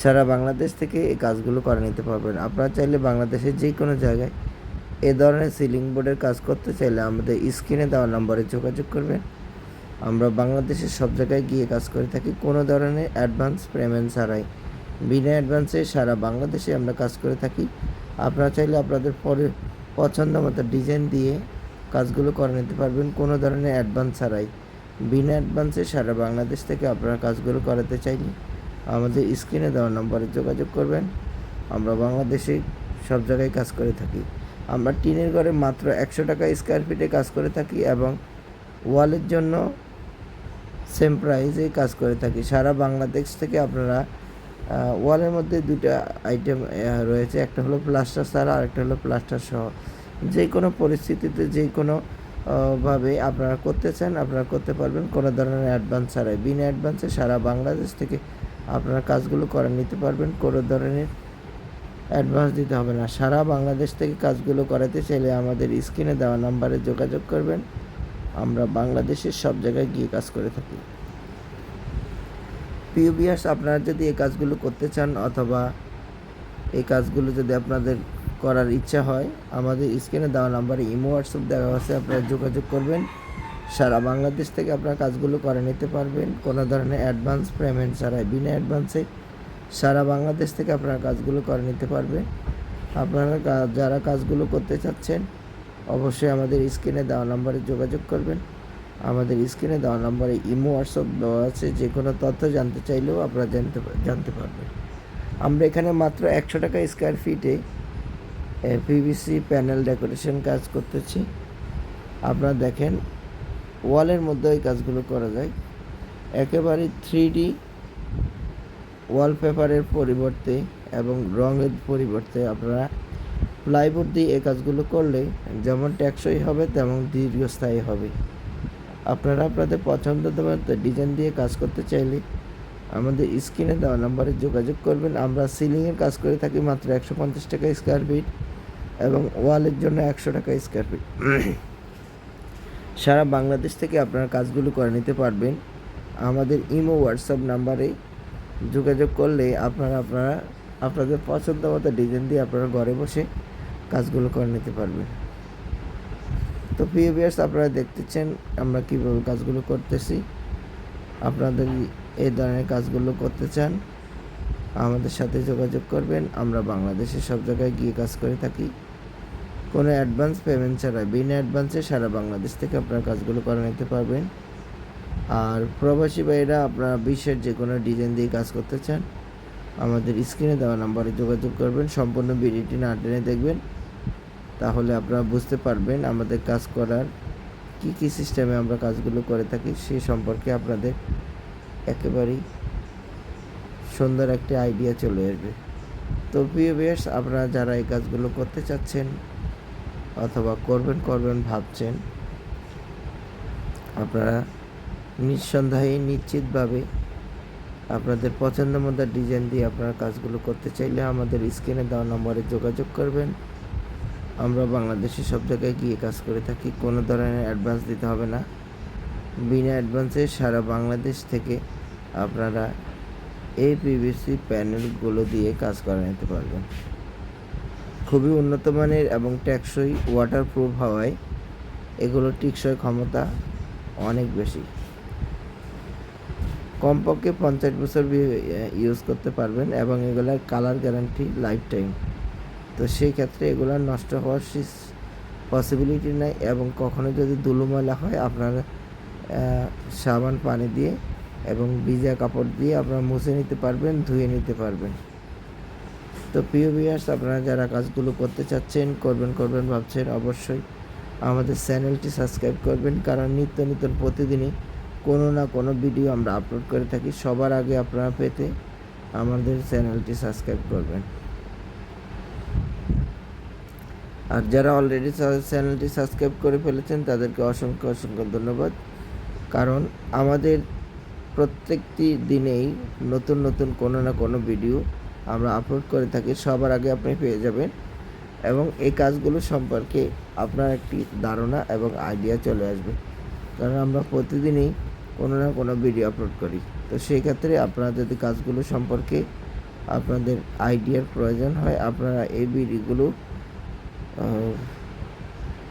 S1: সারা বাংলাদেশ থেকে এই কাজগুলো করে নিতে পারবেন। আপনারা চাইলে বাংলাদেশের যে কোনো জায়গায় এ ধরনের সিলিং বোর্ডের কাজ করতে চাইলে আমাদের স্ক্রিনে দেওয়া নম্বরে যোগাযোগ করবেন। আমরা বাংলাদেশের সব জায়গায় গিয়ে কাজ করে থাকি, কোনো ধরনের অ্যাডভান্স পেমেন্ট ছাড়াই, বিনা অ্যাডভান্সে সারা বাংলাদেশে আমরা কাজ করে থাকি। আপনারা চাইলে আপনাদের পছন্দ মতো ডিজাইন দিয়ে কাজগুলো করে নিতে পারবেন, কোনো ধরনের অ্যাডভান্স ছাড়াই, বিনা অ্যাডভান্সে সারা বাংলাদেশ থেকে আপনারা কাজগুলো করাতে চাইলে আমাদের স্ক্রিনে দেওয়া নম্বরে যোগাযোগ করবেন। আমরা বাংলাদেশে সব জায়গায় কাজ করে থাকি। আমরা টিনের ঘরে মাত্র 100 টাকা স্কোয়ার ফিটে কাজ করে থাকি এবং ওয়ালের জন্য সেম প্রাইসে কাজ করে থাকি। সারা বাংলাদেশ থেকে আপনারা ওয়ালের মধ্যে দুটো আইটেম রয়েছে, একটা হলো প্লাস্টার ছাড়া আর একটা হলো প্লাস্টার সহ। যে কোনো পরিস্থিতিতে যে কোনো ভাবে আপনারা করতে চান আপনারা করতে পারবেন, কোনো ধরনের অ্যাডভান্স ছাড়াই, বিনা অ্যাডভান্সে সারা বাংলাদেশ থেকে আপনারা কাজগুলো করে নিতে পারবেন। কোনো ধরনের অ্যাডভান্স দিতে হবে না। সারা বাংলাদেশ থেকে কাজগুলো করাতে চাইলে আমাদের স্ক্রিনে দেওয়া নাম্বারে যোগাযোগ করবেন। আমরা বাংলাদেশের সব জায়গায় গিয়ে কাজ করে থাকি। প্রিয় ভিউয়ার্স, আপনারা যদি এই কাজগুলো করতে চান অথবা এই কাজগুলো যদি আপনাদের করার ইচ্ছা হয়, আমাদের স্ক্রিনে দেওয়া নাম্বারে ইমো হোয়াটসঅ্যাপ দেওয়া আছে, আপনারা যোগাযোগ করবেন। সারা বাংলাদেশ থেকে আপনারা কাজগুলো করে নিতে পারবেন, কোনো ধরনের অ্যাডভান্স পেমেন্ট ছাড়াই, বিনা অ্যাডভান্সে সারা বাংলাদেশ থেকে আপনারা কাজগুলো করে নিতে পারবেন। আপনারা যারা কাজগুলো করতে চাচ্ছেন অবশ্যই আমাদের স্ক্রিনে দেওয়া নাম্বারে যোগাযোগ করবেন। আমাদের স্ক্রিনে দেওয়া নাম্বারে ইমো হোয়াটসঅ্যাপ দেওয়া আছে, যে কোনো তথ্য জানতে চাইলেও আপনারা জানতে পারবেন। আমরা এখানে মাত্র 100 টাকা স্কোয়ার ফিটে পিভিসি প্যানেল ডেকোরেশন কাজ করতেছি। আপনারা দেখেন ওয়ালের মধ্যে এই কাজগুলো করা যায়, একেবারে 3D ওয়ালপেপারের পরিবর্তে এবং রঙের পরিবর্তে আপনারা প্লাইবোর্ড দিয়ে এই কাজগুলো করলে যেমন টেকসই হবে তেমন দীর্ঘস্থায়ী হবে। আপনারা আপনাদের পছন্দ মতো ডিজাইন দিয়ে কাজ করতে চাইলে আমাদের স্ক্রিনে দেওয়া নাম্বারে যোগাযোগ করবেন। আমরা সিলিংয়ের কাজ করে থাকি মাত্র 150 টাকা স্কোয়ার ফিট এবং ওয়ালের জন্য 100 টাকা স্কোয়ার ফিট। সারা বাংলাদেশ থেকে আপনারা কাজগুলো করে নিতে পারবেন। আমাদের ইমো হোয়াটসঅ্যাপ নাম্বারে যোগাযোগ করলে আপনারা আপনাদের পছন্দ মতো ডিজাইন দিয়ে আপনারা ঘরে বসে কাজগুলো করে নিতে পারবেন। তো প্রিয় ভিউয়ার্স, আপনারা দেখতেছেন আমরা কীভাবে কাজগুলো করতেছি। আপনাদের এই ধরনের কাজগুলো করতে চান আমাদের সাথে যোগাযোগ করবেন। আমরা বাংলাদেশের সব জায়গায় গিয়ে কাজ করে থাকি, কোনো অ্যাডভান্স পেমেন্ট ছাড়া, বিনা অ্যাডভান্সে সারা বাংলাদেশ থেকে আপনারা কাজগুলো করে নিতে পারবেন। আর প্রবাসী ভাইয়েরা আপনারা বিশ্বের যে কোনো ডিজাইন দিয়ে কাজ করতে চান আমাদের স্ক্রিনে দেওয়া নাম্বারে যোগাযোগ করবেন। সম্পূর্ণ ভিডিওটি না টেনে দেখবেন, তাহলে আপনারা বুঝতে পারবেন আমাদের কাজ করার কী সিস্টেমে আমরা কাজগুলো করে থাকি, সে সম্পর্কে আপনাদের একেবারেই সুন্দর একটি আইডিয়া চলে আসবে। তো প্রিয় ভিউয়ার্স, আপনারা যারা এই কাজগুলো করতে চাচ্ছেন অথবা করবেন ভাবছেন, আপনারা নিঃসন্দেহে নিশ্চিতভাবে আপনাদের পছন্দ মতো ডিজাইন দিয়ে আপনারা কাজগুলো করতে চাইলে আমাদের স্ক্রিনে দেওয়া নম্বরে যোগাযোগ করবেন। আমরা বাংলাদেশের সব জায়গায় গিয়ে কাজ করে থাকি, কোনো ধরনের অ্যাডভান্স দিতে হবে না, বিনা অ্যাডভান্সে সারা বাংলাদেশ থেকে আপনারা এই পিভিসি প্যানেলগুলো দিয়ে কাজ করে নিতে পারবেন। খুবই উন্নত মানের এবং টেকসই, ওয়াটারপ্রুফ হওয়ায় এগুলো টিকসই ক্ষমতা অনেক বেশি। কমপক্ষে 50 বছর ইউজ করতে পারবেন এবং এগুলার কালার গ্যারান্টি লাইফ টাইম। তো সেই ক্ষেত্রে এগুলার নষ্ট হওয়ার পসিবিলিটি নাই এবং কখনো যদি ধুলো ময়লা হয় আপনারা সাবান পানি দিয়ে এবং ভিজা কাপড় দিয়ে আপনারা মুছে নিতে পারবেন, ধুয়ে নিতে পারবেন। তো প্রিয় ভিউয়ার্স, আপনারা যারা কাজগুলো করতে চাচ্ছেন, করবেন ভাবছেন, অবশ্যই আমাদের চ্যানেলটি সাবস্ক্রাইব করবেন, কারণ নিত্য নতুন প্রতিদিনই কোনো না কোনো ভিডিও আমরা আপলোড করে থাকি। সবার আগে আপনারা পেতে আমাদের চ্যানেলটি সাবস্ক্রাইব করবেন। আর যারা অলরেডি চ্যানেলটি সাবস্ক্রাইব করে ফেলেছেন তাদেরকে অসংখ্য ধন্যবাদ, কারণ আমাদের প্রত্যেকটি দিনেই নতুন কোনো না কোনো ভিডিও আমরা আপলোড করে থাকি। সবার আগে আপনি পেয়ে যাবেন এবং এই কাজগুলো সম্পর্কে আপনার একটি ধারণা এবং আইডিয়া চলে আসবে, কারণ আমরা প্রতিদিনই কোনো না কোনো ভিডিও আপলোড করি। তো সেই ক্ষেত্রে আপনারা যদি কাজগুলো সম্পর্কে আপনাদের আইডিয়ার প্রয়োজন হয়, আপনারা এই ভিডিওগুলো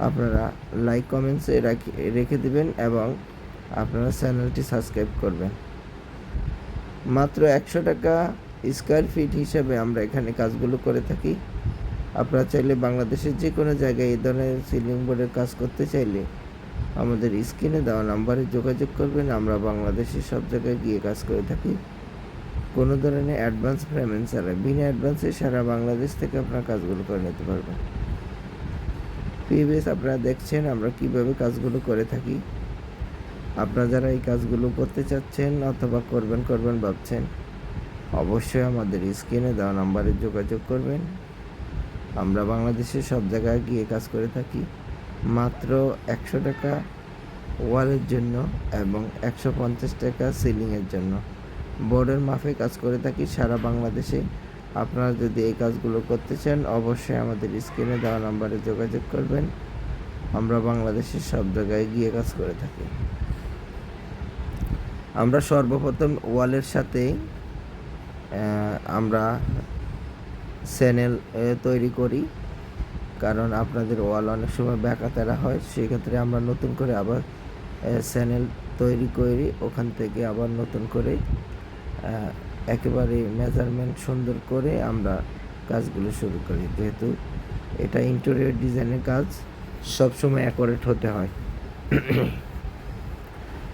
S1: আপনারা লাইক কমেন্টসে রেখে দিবেন এবং আপনারা চ্যানেলটি সাবস্ক্রাইব করবেন। মাত্র 100 টাকা স্কোয়ার ফিট হিসাবে আমরা এখানে কাজগুলো করে থাকি। আপনারা চাইলে বাংলাদেশের যে কোনো জায়গায় এই ধরনের সিলিং বোর্ডের কাজ করতে চাইলে আমাদের স্ক্রিনে দেওয়া নাম্বারে যোগাযোগ করবেন। আমরা বাংলাদেশের সব জায়গায় গিয়ে কাজ করে থাকি, কোনো ধরনের অ্যাডভান্স পেমেন্ট ছাড়াই। বিনা অ্যাডভান্সে সারা বাংলাদেশ থেকে আপনারা কাজগুলো করে নিতে পারবেন। প্রিভিয়াস আপনারা দেখছেন আমরা কিভাবে কাজগুলো করে থাকি। আপনারা যারা এই কাজগুলো করতে চাচ্ছেন অথবা করবেন ভাবছেন, অবশ্যই আমাদের স্ক্রিনে দেওয়া নাম্বারে যোগাযোগ করবেন। আমরা বাংলাদেশের সব জায়গায় গিয়ে কাজ করে থাকি। মাত্র 100 টাকা ওয়ালের জন্য এবং 150 টাকা সিলিংয়ের জন্য বোর্ডের মাপে কাজ করে থাকি সারা বাংলাদেশে। আপনারা যদি এই কাজগুলো করতে চান অবশ্যই আমাদের স্ক্রিনে দেওয়া নাম্বারে যোগাযোগ করবেন। আমরা বাংলাদেশের সব জায়গায় গিয়ে কাজ করে থাকি। আমরা সর্বপ্রথম ওয়ালের সাথে আমরা চ্যানেল তৈরি করি, কারণ আপনাদের ওয়াল অনেক সময় ব্যাকাতেরা হয়, সেক্ষেত্রে আমরা নতুন করে আবার চ্যানেল তৈরি করি, ওখান থেকে আবার নতুন করে একেবারে মেজারমেন্ট সুন্দর করে আমরা কাজগুলো শুরু করি। যেহেতু এটা ইন্টেরিয়র ডিজাইনের কাজ, সবসময় অ্যাকুরেট হতে হয়।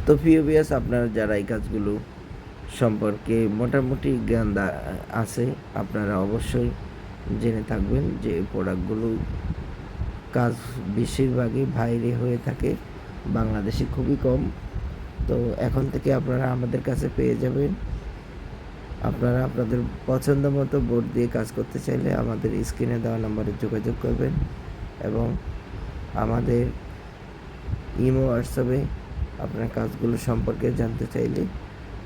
S1: তো ভিউয়ার্স, আপনারা যারা এই কাজগুলো সম্পর্কে মোটামুটি জ্ঞান আছে, আপনারা অবশ্যই জেনে থাকবেন যে প্রোডাক্টগুলো কাজ বেশিরভাগই বাইরে হয়ে থাকে, বাংলাদেশে খুবই কম। তো এখন থেকে আপনারা আমাদের কাছে পেয়ে যাবেন। আপনারা আপনাদের পছন্দ মতো বোর্ড দিয়ে কাজ করতে চাইলে আমাদের স্ক্রিনে দেওয়া নম্বরে যোগাযোগ করবেন এবং আমাদের ইমো হোয়াটসঅ্যাপে আপনার কাজগুলো সম্পর্কে জানতে চাইলে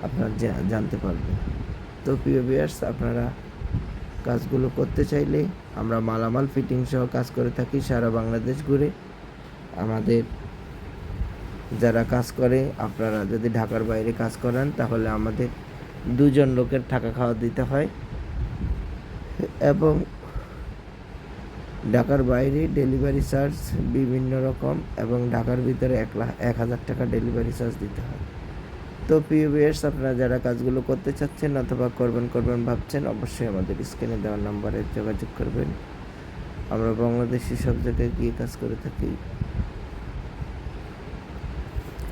S1: আপনারা জানতে পারবেন। তো প্রিয় ভিউয়ার্স, আপনারা কাজগুলো করতে চাইলে আমরা মালামাল ফিটিং সহ কাজ করে থাকি সারা বাংলাদেশ ঘুরে। আমাদের যারা কাজ করে, আপনারা যদি ঢাকার বাইরে কাজ করেন তাহলে আমাদের 2 জন লোকের থাকা খাওয়া দিতে হয় এবং ঢাকার বাইরে ডেলিভারি চার্জ বিভিন্ন রকম এবং ঢাকার ভিতরে 1,000 টাকা ডেলিভারি চার্জ দিতে হয়। তো প্রিয় ভিউয়ার্স, আপনারা যারা কাজগুলো করতে চাচ্ছেন অথবা করবেন ভাবছেন অবশ্যই আমাদের স্ক্রিনে দেওয়া নাম্বারে যোগাযোগ করবেন। আমরা বাংলাদেশের সব জায়গায় গিয়ে কাজ করে থাকি।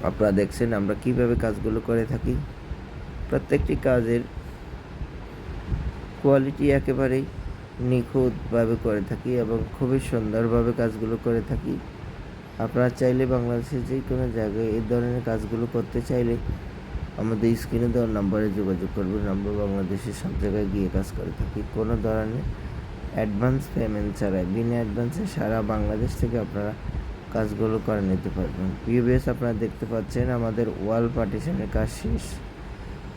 S1: আপনারা দেখছেন আমরা কিভাবে কাজগুলো করে থাকি। প্রত্যেকটি কাজের কোয়ালিটি একেবারেই নিখুঁতভাবে করে থাকি এবং খুবই সুন্দরভাবে কাজগুলো করে থাকি। আপনারা চাইলে বাংলাদেশের যে কোনো জায়গায় এই ধরনের কাজগুলো করতে চাইলে আমাদের স্ক্রিনে দেওয়া নাম্বারে যোগাযোগ করবেন। আমরা বাংলাদেশের সব জায়গায় গিয়ে কাজ করে থাকি, কোনো ধরনের অ্যাডভান্স পেমেন্ট ছাড়াই। বিনা অ্যাডভান্সে সারা বাংলাদেশ থেকে আপনারা কাজগুলো করে নিতে পারবেন। ভিউয়ার্স, আপনারা দেখতে পাচ্ছেন আমাদের ওয়াল পার্টিশনের কাজ শেষ।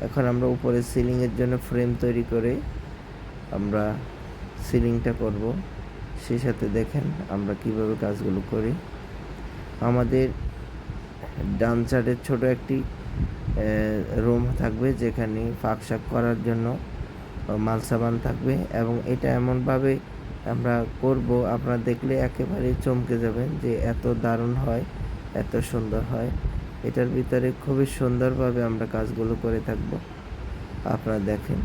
S1: এখন আমরা উপরে সিলিংয়ের জন্য ফ্রেম তৈরি করে আমরা সিলিংটা করব। সেই সাথে দেখেন আমরা কিভাবে কাজগুলো করি। আমাদের ডান সাইডের ছোট একটি রুম থাকবে, যেখানে ফাঁক শাক করার জন্য মাল সাবান থাকবে এবং এটা এমনভাবে আমরা করব, আপনারা দেখলে একেবারে চমকে যাবেন যে এত দারুণ হয়, এত সুন্দর হয়। এটার ভিতরে খুবই সুন্দরভাবে আমরা কাজগুলো করে থাকব। আপনারা দেখেন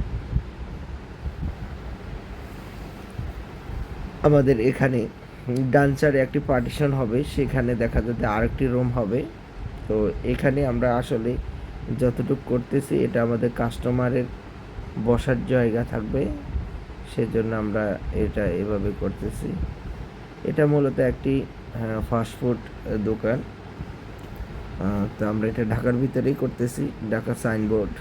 S1: আমাদের এখানে ডান সাইডে একটি পার্টিশন হবে, সেখানে দেখা যাচ্ছে আরেকটি রুম হবে। তো এখানে আমরা আসলে যতটুকু করতেছি এটা আমাদের কাস্টমারের বসার জায়গা থাকবে, সেজন্য আমরা এটা এভাবে করতেছি। এটা মূলত একটি ফাস্টফুড দোকান। তো আমরা এটা ঢাকার ভিতরেই করতেছি, ঢাকা সাইনবোর্ড,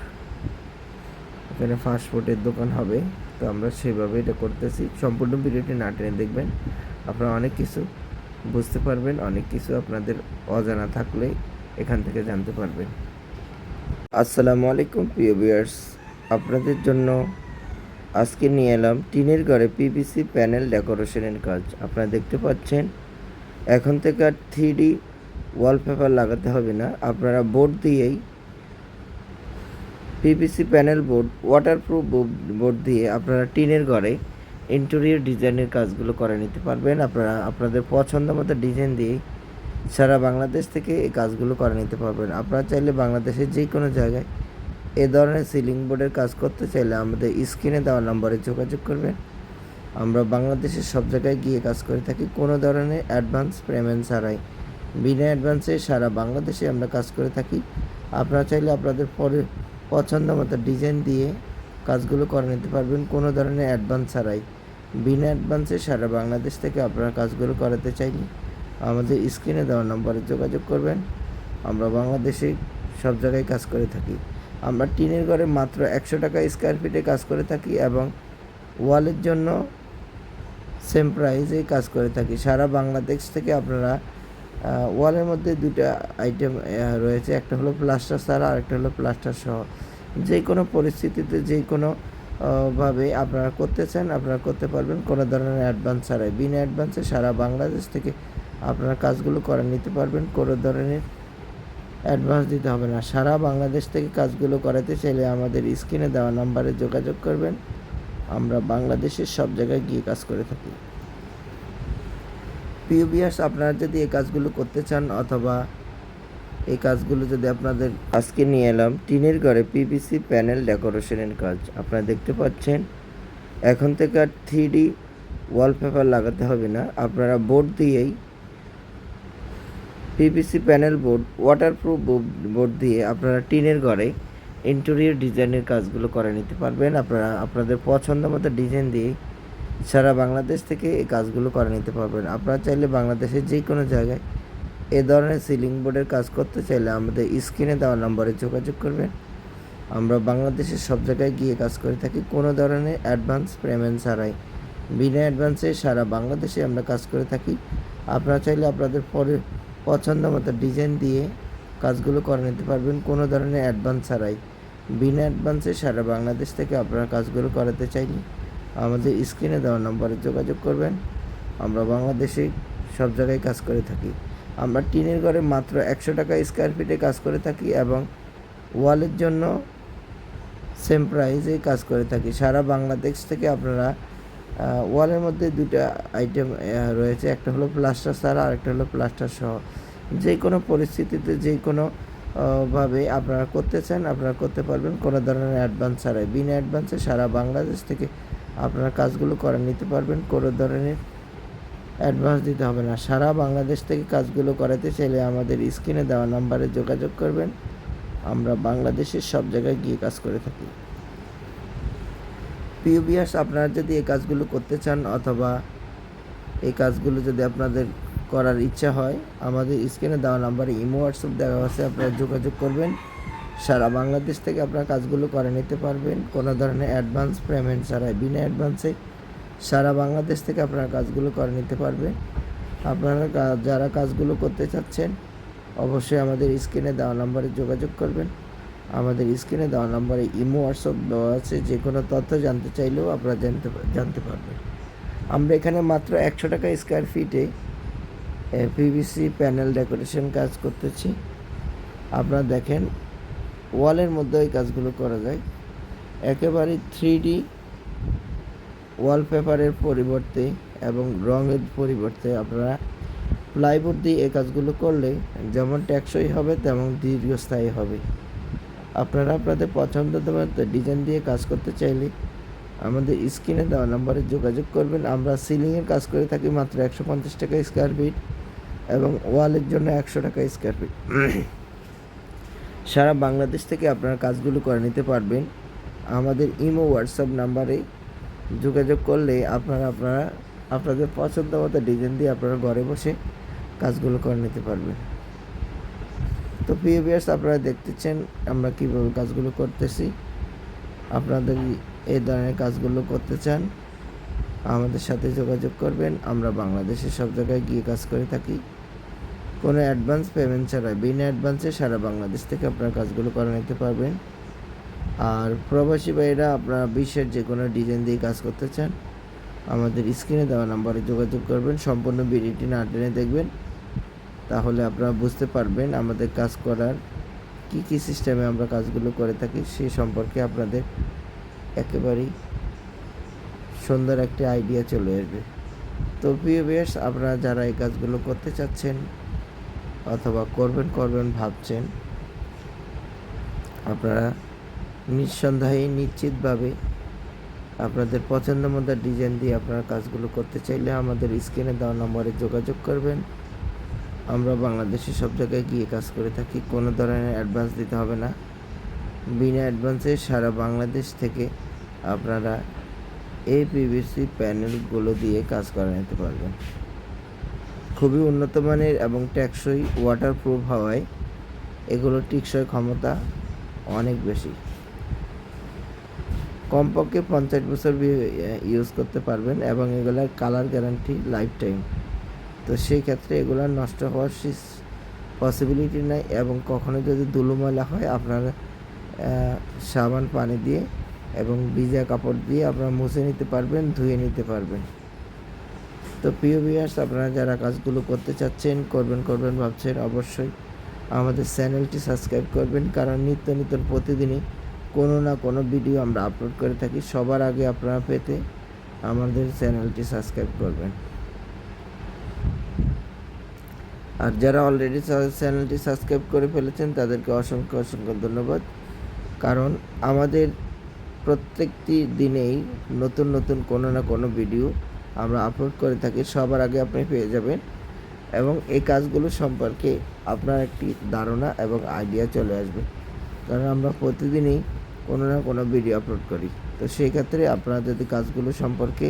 S1: এখানে ফাস্টফুডের দোকান হবে। তো আমরা সেভাবে এটা করতেছি। সম্পূর্ণ ভিডিওটি না টেনে দেখবেন, আপনারা অনেক কিছু বুঝতে পারবেন, অনেক কিছু আপনাদের অজানা থাকলে এখান থেকে জানতে পারবেন। আসসালামু আলাইকুম প্রিয় ভিউয়ার্স, আপনাদের জন্য আজকে নিয়ে এলাম টিনের ঘরে পিভিসি প্যানেল ডেকোরেশনের কাজ। আপনারা দেখতে পাচ্ছেন, এখন থেকে আর 3D ওয়ালপেপার লাগাতে হবে না, আপনারা বোর্ড দিয়েই PVC panel board, waterproof board দিয়ে আপনারা টিনের ঘরে ইন্টেরিয়র ডিজাইনের কাজগুলো করে নিতে পারবেন। আপনারা আপনাদের পছন্দ মতো ডিজাইন দিয়ে সারা বাংলাদেশ থেকে এই কাজগুলো করে নিতে পারবেন। আপনারা চাইলে বাংলাদেশের যে কোনো জায়গায় এ ধরনের সিলিং বোর্ডের কাজ করতে চাইলে আমাদের স্ক্রিনে দেওয়া নম্বরে যোগাযোগ করবেন। আমরা বাংলাদেশের সব জায়গায় গিয়ে কাজ করে থাকি, কোনো ধরনের অ্যাডভান্স পেমেন্ট ছাড়াই, বিনা অ্যাডভান্সে সারা বাংলাদেশে আমরা কাজ করে থাকি। আপনারা চাইলে আপনাদের পছন্দ মতো ডিজাইন দিয়ে কাজগুলো করে নিতে পারবেন, কোনো ধরনের অ্যাডভান্স ছাড়াই, বিনা অ্যাডভান্সে সারা বাংলাদেশ থেকে আপনারা কাজগুলো করাতে চাইলে আমাদের স্ক্রিনে দেওয়া নম্বরে যোগাযোগ করবেন। আমরা বাংলাদেশে সব জায়গায় কাজ করে থাকি। আমরা টিনের ঘরে মাত্র 100 টাকা স্কোয়ার ফিটে কাজ করে থাকি এবং ওয়ালের জন্য সেম প্রাইসে কাজ করে থাকি। সারা বাংলাদেশ থেকে আপনারা ওয়ালের মধ্যে দুটো আইটেম রয়েছে, একটা হলো প্লাস্টার ছাড়া আর একটা হলো প্লাস্টার সহ। যে কোনো পরিস্থিতিতে যে কোনো ভাবে আপনারা করতে চান আপনারা করতে পারবেন, কোনো ধরনের অ্যাডভান্স ছাড়াই, বিনা অ্যাডভান্সে সারা বাংলাদেশ থেকে আপনারা কাজগুলো করে নিতে পারবেন, কোনো ধরনের অ্যাডভান্স দিতে হবে না। সারা বাংলাদেশ থেকে কাজগুলো করাতে চাইলে আমাদের স্ক্রিনে দেওয়া নাম্বারে যোগাযোগ করবেন। আমরা বাংলাদেশের সব জায়গায় গিয়ে কাজ করে থাকি। প্রিয় ভিউয়ার্স, আপনারা যদি এই কাজগুলো করতে চান অথবা এই কাজগুলো যদি আপনাদের আজকে নিয়ে এলাম টিনের ঘরে পিভিসি প্যানেল ডেকোরেশনের কাজ। আপনারা দেখতে পাচ্ছেন, এখন থেকে আর 3D ওয়ালপেপার লাগাতে হবে না, আপনারা বোর্ড দিয়েই PVC panel board, waterproof board দিয়ে আপনারা টিনের ঘরে ইন্টেরিয়র ডিজাইনের কাজগুলো করে নিতে পারবেন। আপনারা আপনাদের পছন্দ মতো ডিজাইন দিয়ে সারা বাংলাদেশ থেকে এই কাজগুলো করে নিতে পারবেন। আপনারা চাইলে বাংলাদেশের যে কোনো জায়গায় এ ধরনের সিলিং বোর্ডের কাজ করতে চাইলে আমাদের স্ক্রিনে দেওয়া নম্বরে যোগাযোগ করবেন। আমরা বাংলাদেশের সব জায়গায় গিয়ে কাজ করে থাকি, কোনো ধরনের অ্যাডভান্স পেমেন্ট ছাড়াই, বিনা অ্যাডভান্সে সারা বাংলাদেশে আমরা কাজ করে থাকি। আপনারা চাইলে আপনাদের পছন্দ মতো ডিজাইন দিয়ে কাজগুলো করে নিতে পারবেন, কোনো ধরনের অ্যাডভান্স ছাড়াই, বিনা অ্যাডভান্সে সারা বাংলাদেশ থেকে আপনারা কাজগুলো করাতে চাইলে আমাদের স্ক্রিনে দেওয়া নম্বরে যোগাযোগ করবেন। আমরা বাংলাদেশে সব জায়গায় কাজ করে থাকি। আমরা টিনের ঘরে মাত্র 100 টাকা স্কোয়ার ফিটে কাজ করে থাকি এবং ওয়ালের জন্য সেম প্রাইসে কাজ করে থাকি। সারা বাংলাদেশ থেকে আপনারা ওয়ালের মধ্যে দুটো আইটেম রয়েছে, একটা হলো প্লাস্টার ছাড়া আর একটা হলো প্লাস্টার সহ। যে কোনো পরিস্থিতিতে যে কোনো ভাবে আপনারা করতে চান আপনারা করতে পারবেন, কোনো ধরনের অ্যাডভান্স ছাড়াই, বিনা অ্যাডভান্সে সারা বাংলাদেশ থেকে আপনারা কাজগুলো করে নিতে পারবেন, কোনো ধরনের অ্যাডভান্স দিতে হবে না। সারা বাংলাদেশ থেকে কাজগুলো করাতে চাইলে আমাদের স্ক্রিনে দেওয়া নাম্বারে যোগাযোগ করবেন। আমরা বাংলাদেশের সব জায়গায় গিয়ে কাজ করে থাকি। প্রিয় ভিউয়ার্স, আপনারা যদি এই কাজগুলো করতে চান অথবা এই কাজগুলো যদি আপনাদের করার ইচ্ছা হয় আমাদের স্ক্রিনে দেওয়া নাম্বারে ইমো হোয়াটসঅ্যাপ দেওয়া আছে, আপনারা যোগাযোগ করবেন। সারা বাংলাদেশ থেকে আপনারা কাজগুলো করে নিতে পারবেন, কোনো ধরনের অ্যাডভান্স পেমেন্ট ছাড়াই, বিনা অ্যাডভান্সে সারা বাংলাদেশ থেকে আপনারা কাজগুলো করে নিতে পারবেন। আপনারা যারা কাজগুলো করতে চাচ্ছেন অবশ্যই আমাদের স্ক্রিনে দেওয়া নাম্বারে যোগাযোগ করবেন। আমাদের স্ক্রিনে দেওয়া নাম্বারে ইমো হোয়াটসঅ্যাপ দেওয়া আছে, যে কোনো তথ্য জানতে চাইলেও আপনারা জানতে পারবেন। আমরা এখানে মাত্র 100 টাকা স্কোয়ার ফিটে পিভিসি প্যানেল ডেকোরেশন কাজ করতেছি। আপনারা দেখেন, ওয়ালের মধ্যে এই কাজগুলো করা যায়, একেবারে 3D ওয়ালপেপারের পরিবর্তে এবং রঙের পরিবর্তে আপনারা প্লাইবোর্ড দিয়ে এই কাজগুলো করলে যেমন টেকসই হবে তেমন দীর্ঘস্থায়ী হবে। আপনারা আপনাদের পছন্দ মতো ডিজাইন দিয়ে কাজ করতে চাইলে আমাদের স্ক্রিনে দেওয়া নাম্বারে যোগাযোগ করবেন। আমরা সিলিংয়ের কাজ করে থাকি মাত্র 150 টাকা স্কোয়ার ফিট এবং ওয়ালের জন্য 100 টাকা স্কোয়ার ফিট। সারা বাংলাদেশ থেকে আপনারা কাজগুলো করে নিতে পারবেন। আমাদের ইমো হোয়াটসঅ্যাপ নাম্বারে যোগাযোগ করলে আপনারা আপনাদের পছন্দ মতো ডিজাইন দিয়ে আপনারা ঘরে বসে কাজগুলো করে নিতে পারবেন। তো প্রিয় ভিউয়ার্স, আপনারা দেখতেছেন আমরা কীভাবে কাজগুলো করতেছি। আপনাদের এই ধরনের কাজগুলো করতে চান, আমাদের সাথে যোগাযোগ করবেন। আমরা বাংলাদেশের সব জায়গায় গিয়ে কাজ করে থাকি, কোনো অ্যাডভান্স পেমেন্ট ছাড়াই। বিনা অ্যাডভান্সে সারা বাংলাদেশ থেকে আপনারা কাজগুলো করে নিতে পারবেন। আর প্রবাসী ভাইয়েরা আপনারা বিশ্বের যে কোনো ডিজাইন দিয়ে কাজ করতে চান, আমাদের স্ক্রিনে দেওয়া নাম্বারে যোগাযোগ করবেন। সম্পূর্ণ ভিডিওটি না টেনে দেখবেন, তাহলে আপনারা বুঝতে পারবেন আমাদের কাজ করার কী সিস্টেমে আমরা কাজগুলো করে থাকি, সে সম্পর্কে আপনাদের একেবারেই সুন্দর একটি আইডিয়া চলে আসবে। তো প্রিয় ভিউয়ার্স, আপনারা যারা এই কাজগুলো করতে চাচ্ছেন অথবা করবেন ভাবছেন, আপনারা নিঃসন্দেহে নিশ্চিতভাবে আপনাদের পছন্দ মতো ডিজাইন দিয়ে আপনারা কাজগুলো করতে চাইলে আমাদের স্ক্রিনে দেওয়া নম্বরে যোগাযোগ করবেন। আমরা বাংলাদেশের সব জায়গায় গিয়ে কাজ করে থাকি, কোনো ধরনের অ্যাডভান্স দিতে হবে না। বিনা অ্যাডভান্সে সারা বাংলাদেশ থেকে আপনারা এই পিভিসি প্যানেলগুলো দিয়ে কাজ করে নিতে পারবেন। খুবই উন্নত মানের এবং টেকসই, ওয়াটারপ্রুফ হওয়ায় এগুলোর টেকসই ক্ষমতা অনেক বেশি। কমপক্ষে 50 বছর ইউজ করতে পারবেন এবং এগুলার কালার গ্যারান্টি লাইফ টাইম। তো সেই ক্ষেত্রে এগুলার নষ্ট হওয়ার পসিবিলিটি নাই, এবং কখনো যদি ধুলো ময়লা হয় আপনারা সাবান পানি দিয়ে এবং ভিজা কাপড় দিয়ে আপনারা মুছে নিতে পারবেন, ধুয়ে নিতে পারবেন। তো প্রিয় ভিউয়ার্স, আপনারা যারা কাজগুলো করতে চাচ্ছেন, করবেন ভাবছেন, অবশ্যই আমাদের চ্যানেলটি সাবস্ক্রাইব করবেন, কারণ নিত্য প্রতিদিনই কোনো না কোনো ভিডিও আমরা আপলোড করে থাকি। সবার আগে আপনারা পেতে আমাদের চ্যানেলটি সাবস্ক্রাইব করবেন। আর যারা অলরেডি চ্যানেলটি সাবস্ক্রাইব করে ফেলেছেন তাদেরকে অসংখ্য ধন্যবাদ, কারণ আমাদের প্রত্যেকটি দিনেই নতুন কোনো না কোনো ভিডিও আমরা আপলোড করে থাকি, সবার আগে আপনি পেয়ে যাবেন এবং এই কাজগুলো সম্পর্কে আপনার একটি ধারণা এবং আইডিয়া চলে আসবে, কারণ আমরা প্রতিদিনই কোনো না কোনো ভিডিও আপলোড করি। তো সেই ক্ষেত্রে আপনারা যদি কাজগুলো সম্পর্কে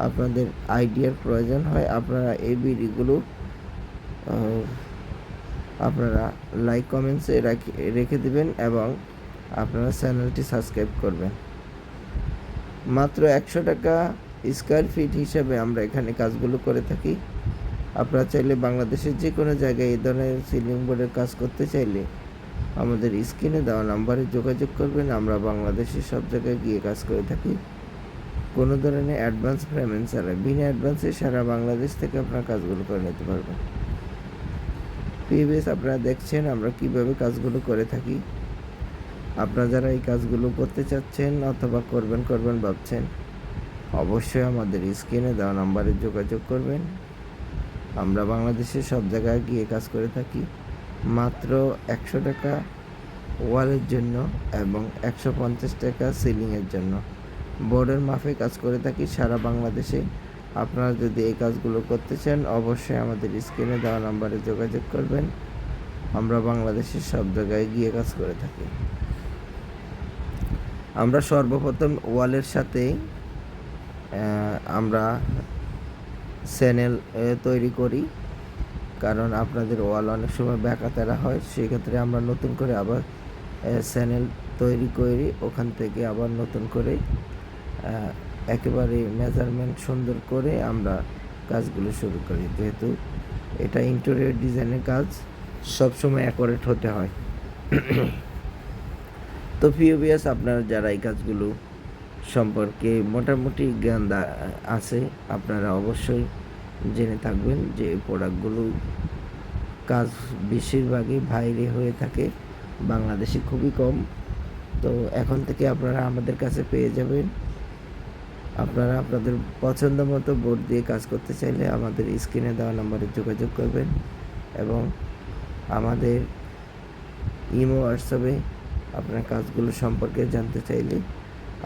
S1: আপনাদের আইডিয়ার প্রয়োজন হয়, আপনারা এই ভিডিওগুলো আপনারা লাইক কমেন্টসে রেখে দিবেন এবং আপনারা চ্যানেলটি সাবস্ক্রাইব করবেন। মাত্র 100 টাকা স্কোয়ার ফিট হিসাবে আমরা এখানে কাজগুলো করে থাকি। আপনারা চাইলে বাংলাদেশের যে কোনো জায়গায় এই ধরনের সিলিং বোর্ডের কাজ করতে চাইলে আমাদের স্ক্রিনে দেওয়া নাম্বারে যোগাযোগ করবেন। আমরা বাংলাদেশের সব জায়গায় গিয়ে কাজ করে থাকি, কোনো ধরনের অ্যাডভান্স পেমেন্ট ছাড়াই। বিনা অ্যাডভান্সে সারা বাংলাদেশ থেকে আপনারা কাজগুলো করে নিতে পারবেন। প্রিভিয়াস আপনারা দেখছেন আমরা কিভাবে কাজগুলো করে থাকি। আপনারা যারা এই কাজগুলো করতে চাচ্ছেন অথবা করবেন ভাবছেন, অবশ্যই আমাদের স্ক্রিনে দেওয়া নাম্বারে যোগাযোগ করবেন। আমরা বাংলাদেশের সব জায়গায় গিয়ে কাজ করে থাকি। মাত্র 100 টাকা ওয়ালের জন্য এবং 150 টাকা সিলিংয়ের জন্য বোর্ডের মাপে কাজ করে থাকি সারা বাংলাদেশে। আপনারা যদি এই কাজগুলো করতে চান, অবশ্যই আমাদের স্ক্রিনে দেওয়া নাম্বারে যোগাযোগ করবেন। আমরা বাংলাদেশের সব জায়গায় গিয়ে কাজ করে থাকি। আমরা সর্বপ্রথম ওয়ালের সাথে আমরা চ্যানেল তৈরি করি, কারণ আপনাদের ওয়াল অনেক সময় ব্যাকাতেরা হয়, সেক্ষেত্রে আমরা নতুন করে আবার চ্যানেল তৈরি করি, ওখান থেকে আবার নতুন করে একেবারে মেজারমেন্ট সুন্দর করে আমরা কাজগুলো শুরু করি। যেহেতু এটা ইন্টেরিয়র ডিজাইনের কাজ, সবসময় অ্যাকুরেট হতে হয়। তো ভিউয়ার্স, আপনারা যারা এই কাজগুলো সম্পর্কে মোটামুটি জ্ঞান আছে, আপনারা অবশ্যই জেনে থাকবেন যে এই প্রোডাক্টগুলো কাজ বেশিরভাগই বাইরে হয়ে থাকে, বাংলাদেশে খুবই কম। তো এখন থেকে আপনারা আমাদের কাছে পেয়ে যাবেন। আপনারা আপনাদের পছন্দ মতো বোর্ড দিয়ে কাজ করতে চাইলে আমাদের স্ক্রিনে দেওয়া নাম্বারে যোগাযোগ করবেন এবং আমাদের ইমো হোয়াটসঅ্যাপে আপনার কাজগুলো সম্পর্কে জানতে চাইলে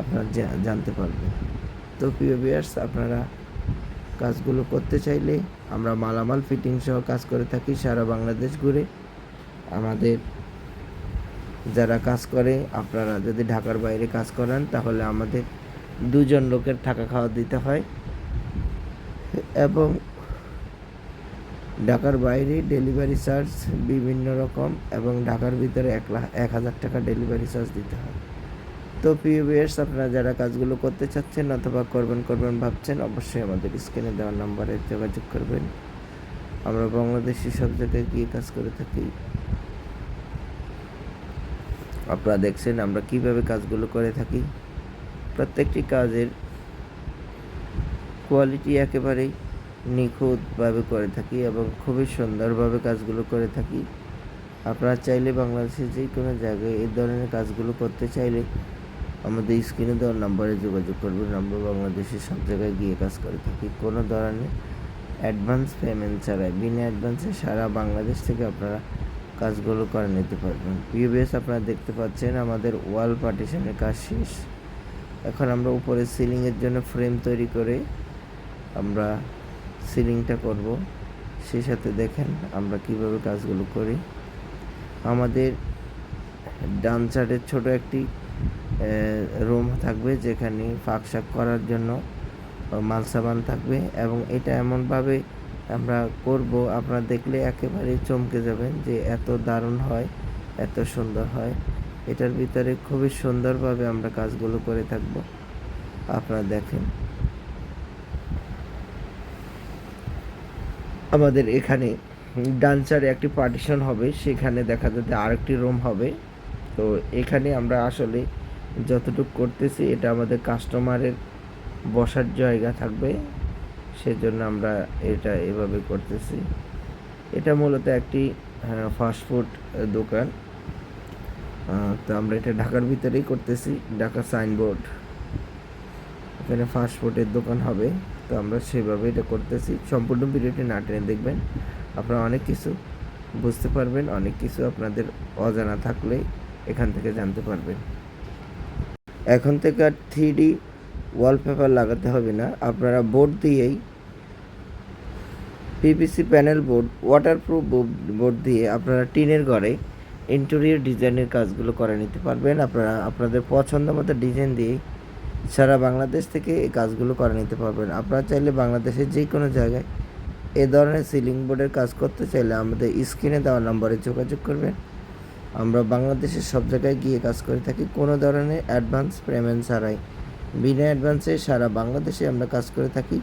S1: আপনারা জানতে পারবেন। তো প্রিয় ভিউয়ার্স, আপনারা কাজগুলো করতে চাইলে আমরা মালামাল ফিটিং সহ কাজ করে থাকি সারা বাংলাদেশ ঘুরে। আমাদের যারা কাজ করে, আপনারা যদি ঢাকার বাইরে কাজ করেন তাহলে আমাদের দুজন লোকের থাকা খাওয়া দিতে হয় এবং ঢাকার বাইরে ডেলিভারি চার্জ বিভিন্ন রকম এবং ঢাকার ভিতরে 1,000 টাকা ডেলিভারি চার্জ দিতে হয়। তো প্রিয় ভিউয়ার্স, আপনারা যারা কাজগুলো করতে চাচ্ছেন অথবা করবেন ভাবছেন, অবশ্যই আমাদের স্ক্রিনে দেওয়া নাম্বারে যোগাযোগ করবেন। আমরা বাংলাদেশি সব জায়গায় গিয়ে কাজ করে থাকি। আপনারা দেখছেন আমরা কিভাবে কাজগুলো করে থাকি। প্রত্যেকটি কাজের কোয়ালিটি একেবারেই নিখুঁতভাবে করে থাকি এবং খুবই সুন্দরভাবে কাজগুলো করে থাকি। আপনারা চাইলে বাংলাদেশের যে কোনো জায়গায় এই ধরনের কাজগুলো করতে চাইলে আমাদের স্ক্রিনে দেওয়ার নাম্বারে যোগাযোগ করবেন। আমরা বাংলাদেশের সব জায়গায় গিয়ে কাজ করে থাকি কোনো ধরনের অ্যাডভান্স পেমেন্ট ছাড়াই। বিনা অ্যাডভান্সে সারা বাংলাদেশ থেকে আপনারা কাজগুলো করে নিতে পারবেন। প্রিভিয়াস আপনারা দেখতে পাচ্ছেন আমাদের ওয়াল পার্টিশনের কাজ শেষ। এখন আমরা উপরে সিলিংয়ের জন্য ফ্রেম তৈরি করে আমরা সিলিংটা করব। সেই সাথে দেখেন আমরা কিভাবে কাজগুলো করি। আমাদের ডান সাইডের ছোট একটি রুম থাকবে যেখানে ফাঁক শাক করার জন্য মালসাবান থাকবে এবং এটা এমনভাবে আমরা করব আপনারা দেখলে একেবারে চমকে যাবেন যে এত দারুণ হয়, এত সুন্দর হয়। এটার ভিতরে খুবই সুন্দরভাবে আমরা কাজগুলো করে থাকব। আপনারা দেখেন আমাদের এখানে ডান সাইডে একটি পার্টিশন হবে, সেখানে দেখা যাচ্ছে আরেকটি রুম হবে। তো এখানে আমরা আসলে যতটুকু করতেছি এটা আমাদের কাস্টমারের বসার জায়গা থাকবে, সেজন্য আমরা এটা এভাবে করতেছি। এটা মূলত একটি ফাস্টফুড দোকান। তো আমরা এটা ঢাকার ভিতরেই করতেছি। ঢাকা সাইনবোর্ড, এখানে ফাস্টফুডের দোকান হবে। তো আমরা সেভাবে এটা করতেছি। সম্পূর্ণ ভিডিওটি না টেনে দেখবেন, আপনারা অনেক কিছু বুঝতে পারবেন, অনেক কিছু আপনাদের অজানা থাকলে এখান থেকে জানতে পারবেন। এখন থেকে আর 3D ওয়ালপেপার লাগাতে হবে না, আপনারা বোর্ড দিয়েই PVC panel board, waterproof board দিয়ে আপনারা টিনের ঘরে ইন্টেরিয়র ডিজাইনের কাজগুলো করে নিতে পারবেন। আপনারা আপনাদের পছন্দ মতো ডিজাইন দিয়ে সারা বাংলাদেশ থেকে এই কাজগুলো করে নিতে পারবেন। আপনারা চাইলে বাংলাদেশের যে কোনো জায়গায় এ ধরনের সিলিং বোর্ডের কাজ করতে চাইলে আমাদের স্ক্রিনে দেওয়া নম্বরে যোগাযোগ করবেন। আমরা বাংলাদেশের সব জায়গায় গিয়ে কাজ করে থাকি কোনো ধরনের অ্যাডভান্স পেমেন্ট ছাড়াই। বিনা অ্যাডভান্সে সারা বাংলাদেশে আমরা কাজ করে থাকি।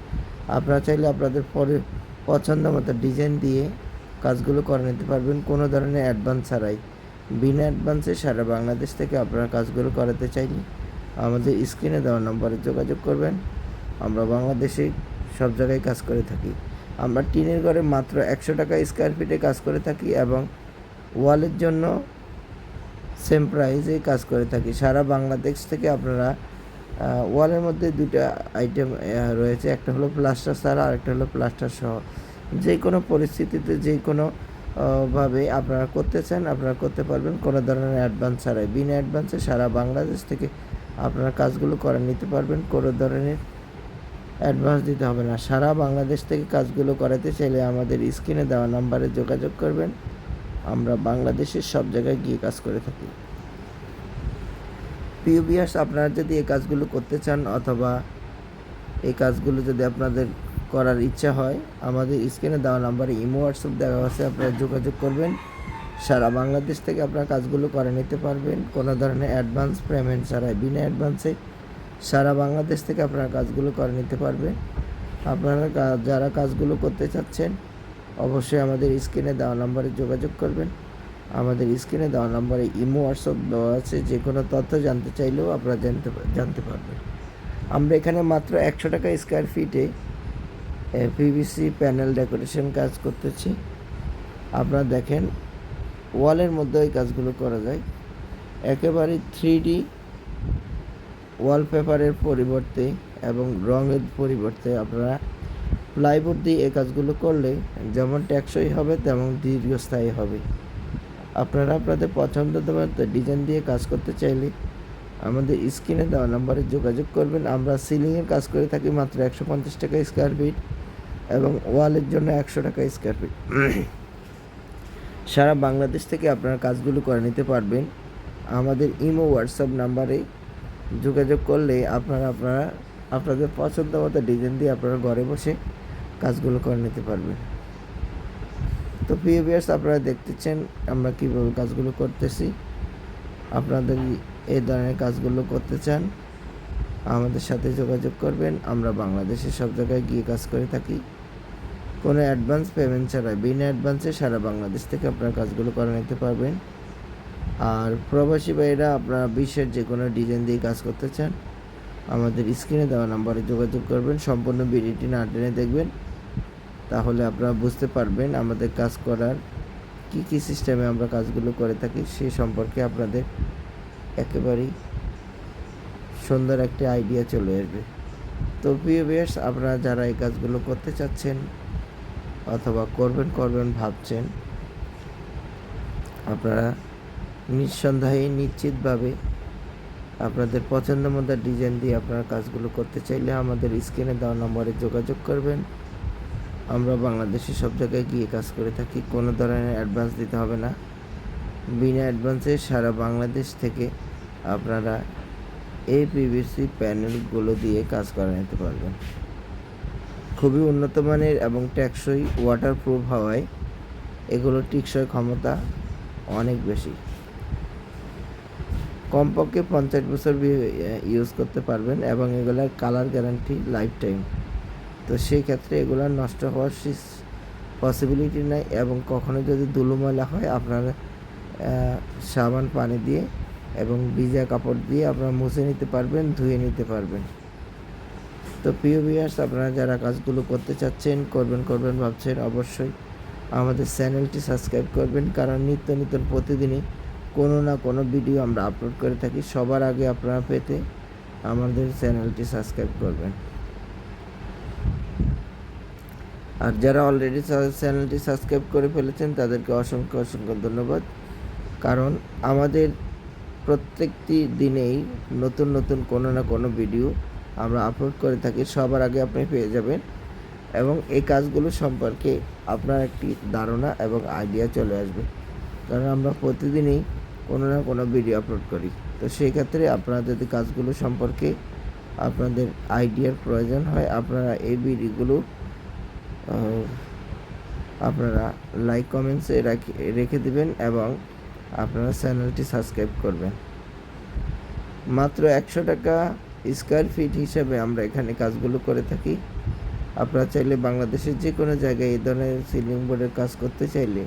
S1: আপনারা চাইলে আপনাদের পছন্দ মতো ডিজাইন দিয়ে কাজগুলো করে নিতে পারবেন কোনো ধরনের অ্যাডভান্স ছাড়াই। বিনা অ্যাডভান্সে সারা বাংলাদেশ থেকে আপনারা কাজগুলো করাতে চাইলে আমাদের স্ক্রিনে দেওয়া নম্বরে যোগাযোগ করবেন। আমরা বাংলাদেশে সব জায়গায় কাজ করে থাকি। আমরা টিনের ঘরে মাত্র 100 টাকা স্কোয়ার ফিটে কাজ করে থাকি এবং ওয়ালের জন্য সেম প্রাইসে কাজ করে থাকি। সারা বাংলাদেশ থেকে আপনারা ওয়ালের মধ্যে দুটো আইটেম রয়েছে, একটা হলো প্লাস্টার ছাড়া আর একটা হলো প্লাস্টার সহ। যে কোনো পরিস্থিতিতে যে কোনো ভাবে আপনারা করতে চান আপনারা করতে পারবেন কোনো ধরনের অ্যাডভান্স ছাড়াই। বিনা অ্যাডভান্সে সারা বাংলাদেশ থেকে আপনারা কাজগুলো করে নিতে পারবেন, কোনো ধরনের অ্যাডভান্স দিতে হবে না। সারা বাংলাদেশ থেকে কাজগুলো করাতে চাইলে আমাদের স্ক্রিনে দেওয়া নাম্বারে যোগাযোগ করবেন। আমরা বাংলাদেশের সব জায়গায় গিয়ে কাজ করে থাকি। প্রিয় ভিউয়ার্স, আপনারা যদি এই কাজগুলো করতে চান অথবা এই কাজগুলো যদি আপনাদের করার ইচ্ছা হয় আমাদের স্ক্রিনে দেওয়া নাম্বারে ইমো হোয়াটসঅ্যাপ দেওয়া আছে, আপনারা যোগাযোগ করবেন। সারা বাংলাদেশ থেকে আপনারা কাজগুলো করে নিতে পারবেন কোনো ধরনের অ্যাডভান্স পেমেন্ট ছাড়াই। বিনা অ্যাডভান্সে সারা বাংলাদেশ থেকে আপনারা কাজগুলো করে নিতে পারবেন। আপনারা যারা কাজগুলো করতে চাচ্ছেন অবশ্যই আমাদের স্ক্রিনে দেওয়া নাম্বারে যোগাযোগ করবেন। আমাদের স্ক্রিনে দেওয়া নাম্বারে ইমো হোয়াটসঅ্যাপ দেওয়া আছে, যে কোনো তথ্য জানতে চাইলেও আপনারা জানতে পারবেন। আমরা এখানে মাত্র 100 টাকা স্কোয়ার ফিটে পিভিসি প্যানেল ডেকোরেশন কাজ করতেছি। আপনারা দেখেন ওয়ালের মধ্যে এই কাজগুলো করা যায়। একেবারে 3D ওয়ালপেপারের পরিবর্তে এবং রঙের পরিবর্তে আপনারা প্লাইবোর্ড দিয়ে এই কাজগুলো করলে যেমন টেকসই হবে তেমন দীর্ঘস্থায়ী হবে। আপনারা আপনাদের পছন্দ মতো ডিজাইন দিয়ে কাজ করতে চাইলে আমাদের স্ক্রিনে দেওয়া নাম্বারে যোগাযোগ করবেন। আমরা সিলিংয়ের কাজ করে থাকি মাত্র 150 টাকা স্কোয়ার ফিট এবং ওয়ালের জন্য 100 টাকা স্কোয়ার ফিট। সারা বাংলাদেশ থেকে আপনারা কাজগুলো করে নিতে পারবেন। আমাদের ইমো হোয়াটসঅ্যাপ নাম্বারে যোগাযোগ করলে আপনারা আপনাদের পছন্দ মতো ডিজাইন দিয়ে আপনারা ঘরে বসে কাজগুলো করে নিতে পারবেন। তো প্রিয় ভিউয়ার্স, আপনারা দেখতেছেন আমরা কীভাবে কাজগুলো করতেছি। আপনাদের এই ধরনের কাজগুলো করতে চান, আমাদের সাথে যোগাযোগ করবেন। আমরা বাংলাদেশের সব জায়গায় গিয়ে কাজ করে থাকি, কোনো অ্যাডভান্স পেমেন্ট ছাড়াই, বিনা অ্যাডভান্সে সারা বাংলাদেশ থেকে আপনারা কাজগুলো করে নিতে পারবেন। আর প্রবাসী ভাইয়েরা আপনারা বিশ্বের যে কোনো ডিজাইন দিয়ে কাজ করতে চান, আমাদের স্ক্রিনে দেওয়া নাম্বারে যোগাযোগ করবেন। সম্পূর্ণ ভিডিওটি না টেনে দেখবেন, তাহলে আপনারা বুঝতে পারবেন আমাদের কাজ করার কী সিস্টেমে আমরা কাজগুলো করে থাকি, সে সম্পর্কে আপনাদের একেবারেই সুন্দর একটি আইডিয়া চলে আসবে। তো প্রিয় ভিউয়ার্স, আপনারা যারা এই কাজগুলো করতে চাচ্ছেন অথবা করবেন ভাবছেন, আপনারা নিঃসন্দেহে নিশ্চিতভাবে আপনাদের পছন্দ মতো ডিজাইন দিয়ে আপনারা কাজগুলো করতে চাইলে আমাদের স্ক্রিনে দেওয়া নম্বরে যোগাযোগ করবেন। আমরা বাংলাদেশের সব জায়গায় গিয়ে কাজ করে থাকি, কোনো ধরনের অ্যাডভান্স দিতে হবে না। বিনা অ্যাডভান্সে সারা বাংলাদেশ থেকে আপনারা এই পিভিসি প্যানেলগুলো দিয়ে কাজ করে নিতে পারবেন। খুবই উন্নত মানের এবং টেকসই, ওয়াটারপ্রুফ হওয়ায় এগুলোর টিকসই ক্ষমতা অনেক বেশি। কমপক্ষে 50 বছর ইউজ করতে পারবেন এবং এগুলার কালার গ্যারান্টি লাইফ টাইম। তো সেই ক্ষেত্রে এগুলার নষ্ট হওয়ার পসিবিলিটি নাই, এবং কখনো যদি ধুলো ময়লা হয় আপনারা সাবান পানি দিয়ে এবং ভিজা কাপড় দিয়ে আপনারা মুছে নিতে পারবেন, ধুয়ে নিতে পারবেন। তো প্রিয় ভিউয়ার্স, আপনারা যারা কাজগুলো করতে চাচ্ছেন, করবেন ভাবছেন, অবশ্যই আমাদের চ্যানেলটি সাবস্ক্রাইব করবেন, কারণ নিত্য প্রতিদিনই কোনো না কোনো ভিডিও আমরা আপলোড করে থাকি। সবার আগে আপনারা পেতে আমাদের চ্যানেলটি সাবস্ক্রাইব করবেন। আর যারা অলরেডি চ্যানেলটি সাবস্ক্রাইব করে ফেলেছেন তাদেরকে অসংখ্য ধন্যবাদ, কারণ আমাদের প্রত্যেকটি দিনেই নতুন কোনো না কোনো ভিডিও আমরা আপলোড করে থাকি, সবার আগে আপনি পেয়ে যাবেন এবং এই কাজগুলো সম্পর্কে আপনার একটি ধারণা এবং আইডিয়া চলে আসবে, কারণ আমরা প্রতিদিনই কোনো না কোনো ভিডিও আপলোড করি। তো সেই ক্ষেত্রে আপনারা যদি কাজগুলো সম্পর্কে আপনাদের আইডিয়ার প্রয়োজন হয়, আপনারা এই ভিডিওগুলো আপনারা লাইক কমেন্টসে রেখে দিবেন এবং আপনারা চ্যানেলটি সাবস্ক্রাইব করবেন। মাত্র 100 টাকা স্কোয়ার ফিট হিসাবে আমরা এখানে কাজগুলো করে থাকি। আপনারা চাইলে বাংলাদেশের যে কোনো জায়গায় এই ধরনের সিলিং বোর্ডের কাজ করতে চাইলে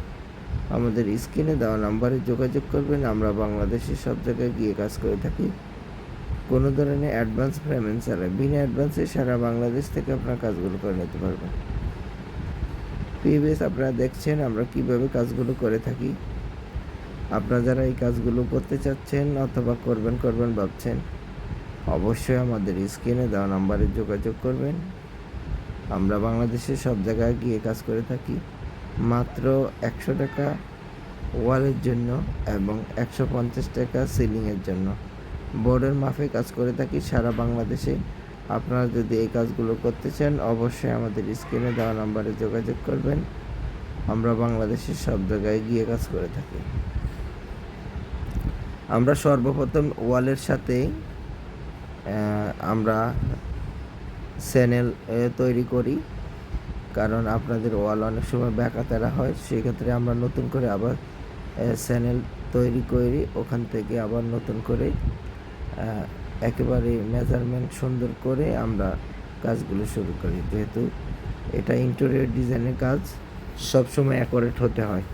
S1: আমাদের স্ক্রিনে দেওয়া নাম্বারে যোগাযোগ করবেন। আমরা বাংলাদেশের সব জায়গায় গিয়ে কাজ করে থাকি, কোনো ধরনের অ্যাডভান্স পেমেন্ট ছাড়াই, বিনা অ্যাডভান্সে সারা বাংলাদেশ থেকে আপনারা কাজগুলো করে নিতে পারবেন। প্রিভিয়াস আপনারা দেখছেন আমরা কিভাবে কাজগুলো করে থাকি। আপনারা যারা এই কাজগুলো করতে চাচ্ছেন অথবা করবেন ভাবছেন, অবশ্যই আমাদের স্ক্রিনে দেওয়া নাম্বারে যোগাযোগ করবেন। আমরা বাংলাদেশের সব জায়গায় গিয়ে কাজ করে থাকি। মাত্র 100 টাকা ওয়ালের জন্য এবং 150 টাকা সিলিংয়ের জন্য বোর্ডের মাপে কাজ করে থাকি সারা বাংলাদেশে। আপনারা যদি এই কাজগুলো করতে চান, অবশ্যই আমাদের স্ক্রিনে দেওয়া নাম্বারে যোগাযোগ করবেন। আমরা বাংলাদেশের সব জায়গায় গিয়ে কাজ করে থাকি। আমরা সর্বপ্রথম ওয়ালের সাথে আমরা চ্যানেল তৈরি করি, কারণ আপনাদের ওয়াল অনেক সময় ব্যাকাতেরা হয়, সেক্ষেত্রে আমরা নতুন করে আবার চ্যানেল তৈরি করি, ওখান থেকে আবার নতুন করে একেবারে মেজারমেন্ট সুন্দর করে আমরা কাজগুলো শুরু করি। যেহেতু এটা ইন্টেরিয়র ডিজাইনের কাজ, সবসময় অ্যাকুরেট হতে হয়।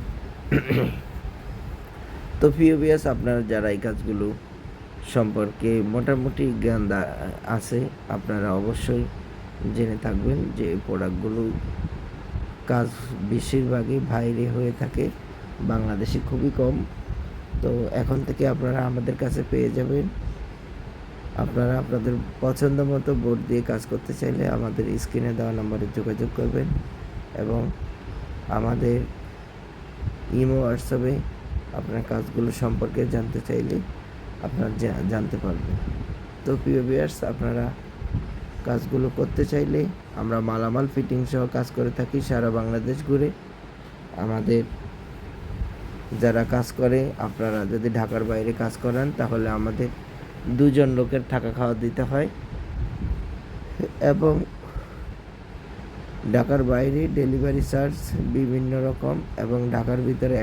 S1: তো ভিউয়ার্স, আপনারা যারা এই কাজগুলো সম্পর্কে মোটামুটি জ্ঞান আছে, আপনারা অবশ্যই জেনে থাকবেন যে এই প্রোডাক্টগুলো কাজ বেশিরভাগই বাইরে হয়ে থাকে, বাংলাদেশে খুবই কম। তো এখন থেকে আপনারা আমাদের কাছে পেয়ে যাবেন। আপনারা আপনাদের পছন্দ মতো বোর্ড দিয়ে কাজ করতে চাইলে আমাদের স্ক্রিনে দেওয়া নাম্বারে যোগাযোগ করবেন এবং আমাদের ইমো হোয়াটসঅ্যাপে আপনার কাজগুলো সম্পর্কে জানতে চাইলে আপনারা জানতে পারবেন। তো প্রিয় ভিউয়ার্স, আপনারা কাজগুলো করতে চাইলে আমরা মালামাল ফিটিং সহ কাজ করে থাকি সারা বাংলাদেশ ঘুরে। আমাদের যারা কাজ করে, আপনারা যদি ঢাকার বাইরে কাজ করেন তাহলে আমাদের 2 জন লোকের থাকা খাওয়া দিতে হয় এবং ঢাকার বাইরে ডেলিভারি চার্জ বিভিন্ন রকম এবং ঢাকার ভিতরে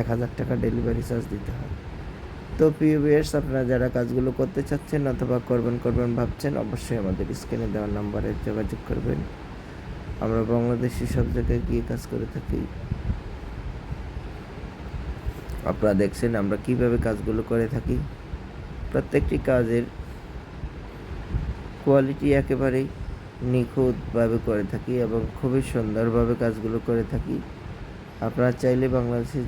S1: 1,000 টাকা ডেলিভারি চার্জ দিতে হয়। তো প্রিয় ভিউয়ার্স, আপনারা যারা কাজগুলো করতে চাচ্ছেন অথবা করবেন ভাবছেন, অবশ্যই আমাদের স্ক্রিনে দেওয়া নাম্বারে যোগাযোগ করবেন। আমরা বাংলাদেশে সব জায়গায় গিয়ে কাজ করে থাকি। আপনারা দেখছেন আমরা কিভাবে কাজগুলো করে থাকি। প্রত্যেকটি কাজের কোয়ালিটি একেবারেই নিখুঁতভাবে করে থাকি এবং খুবই সুন্দরভাবে কাজগুলো করে থাকি। আপনারা চাইলে বাংলাদেশে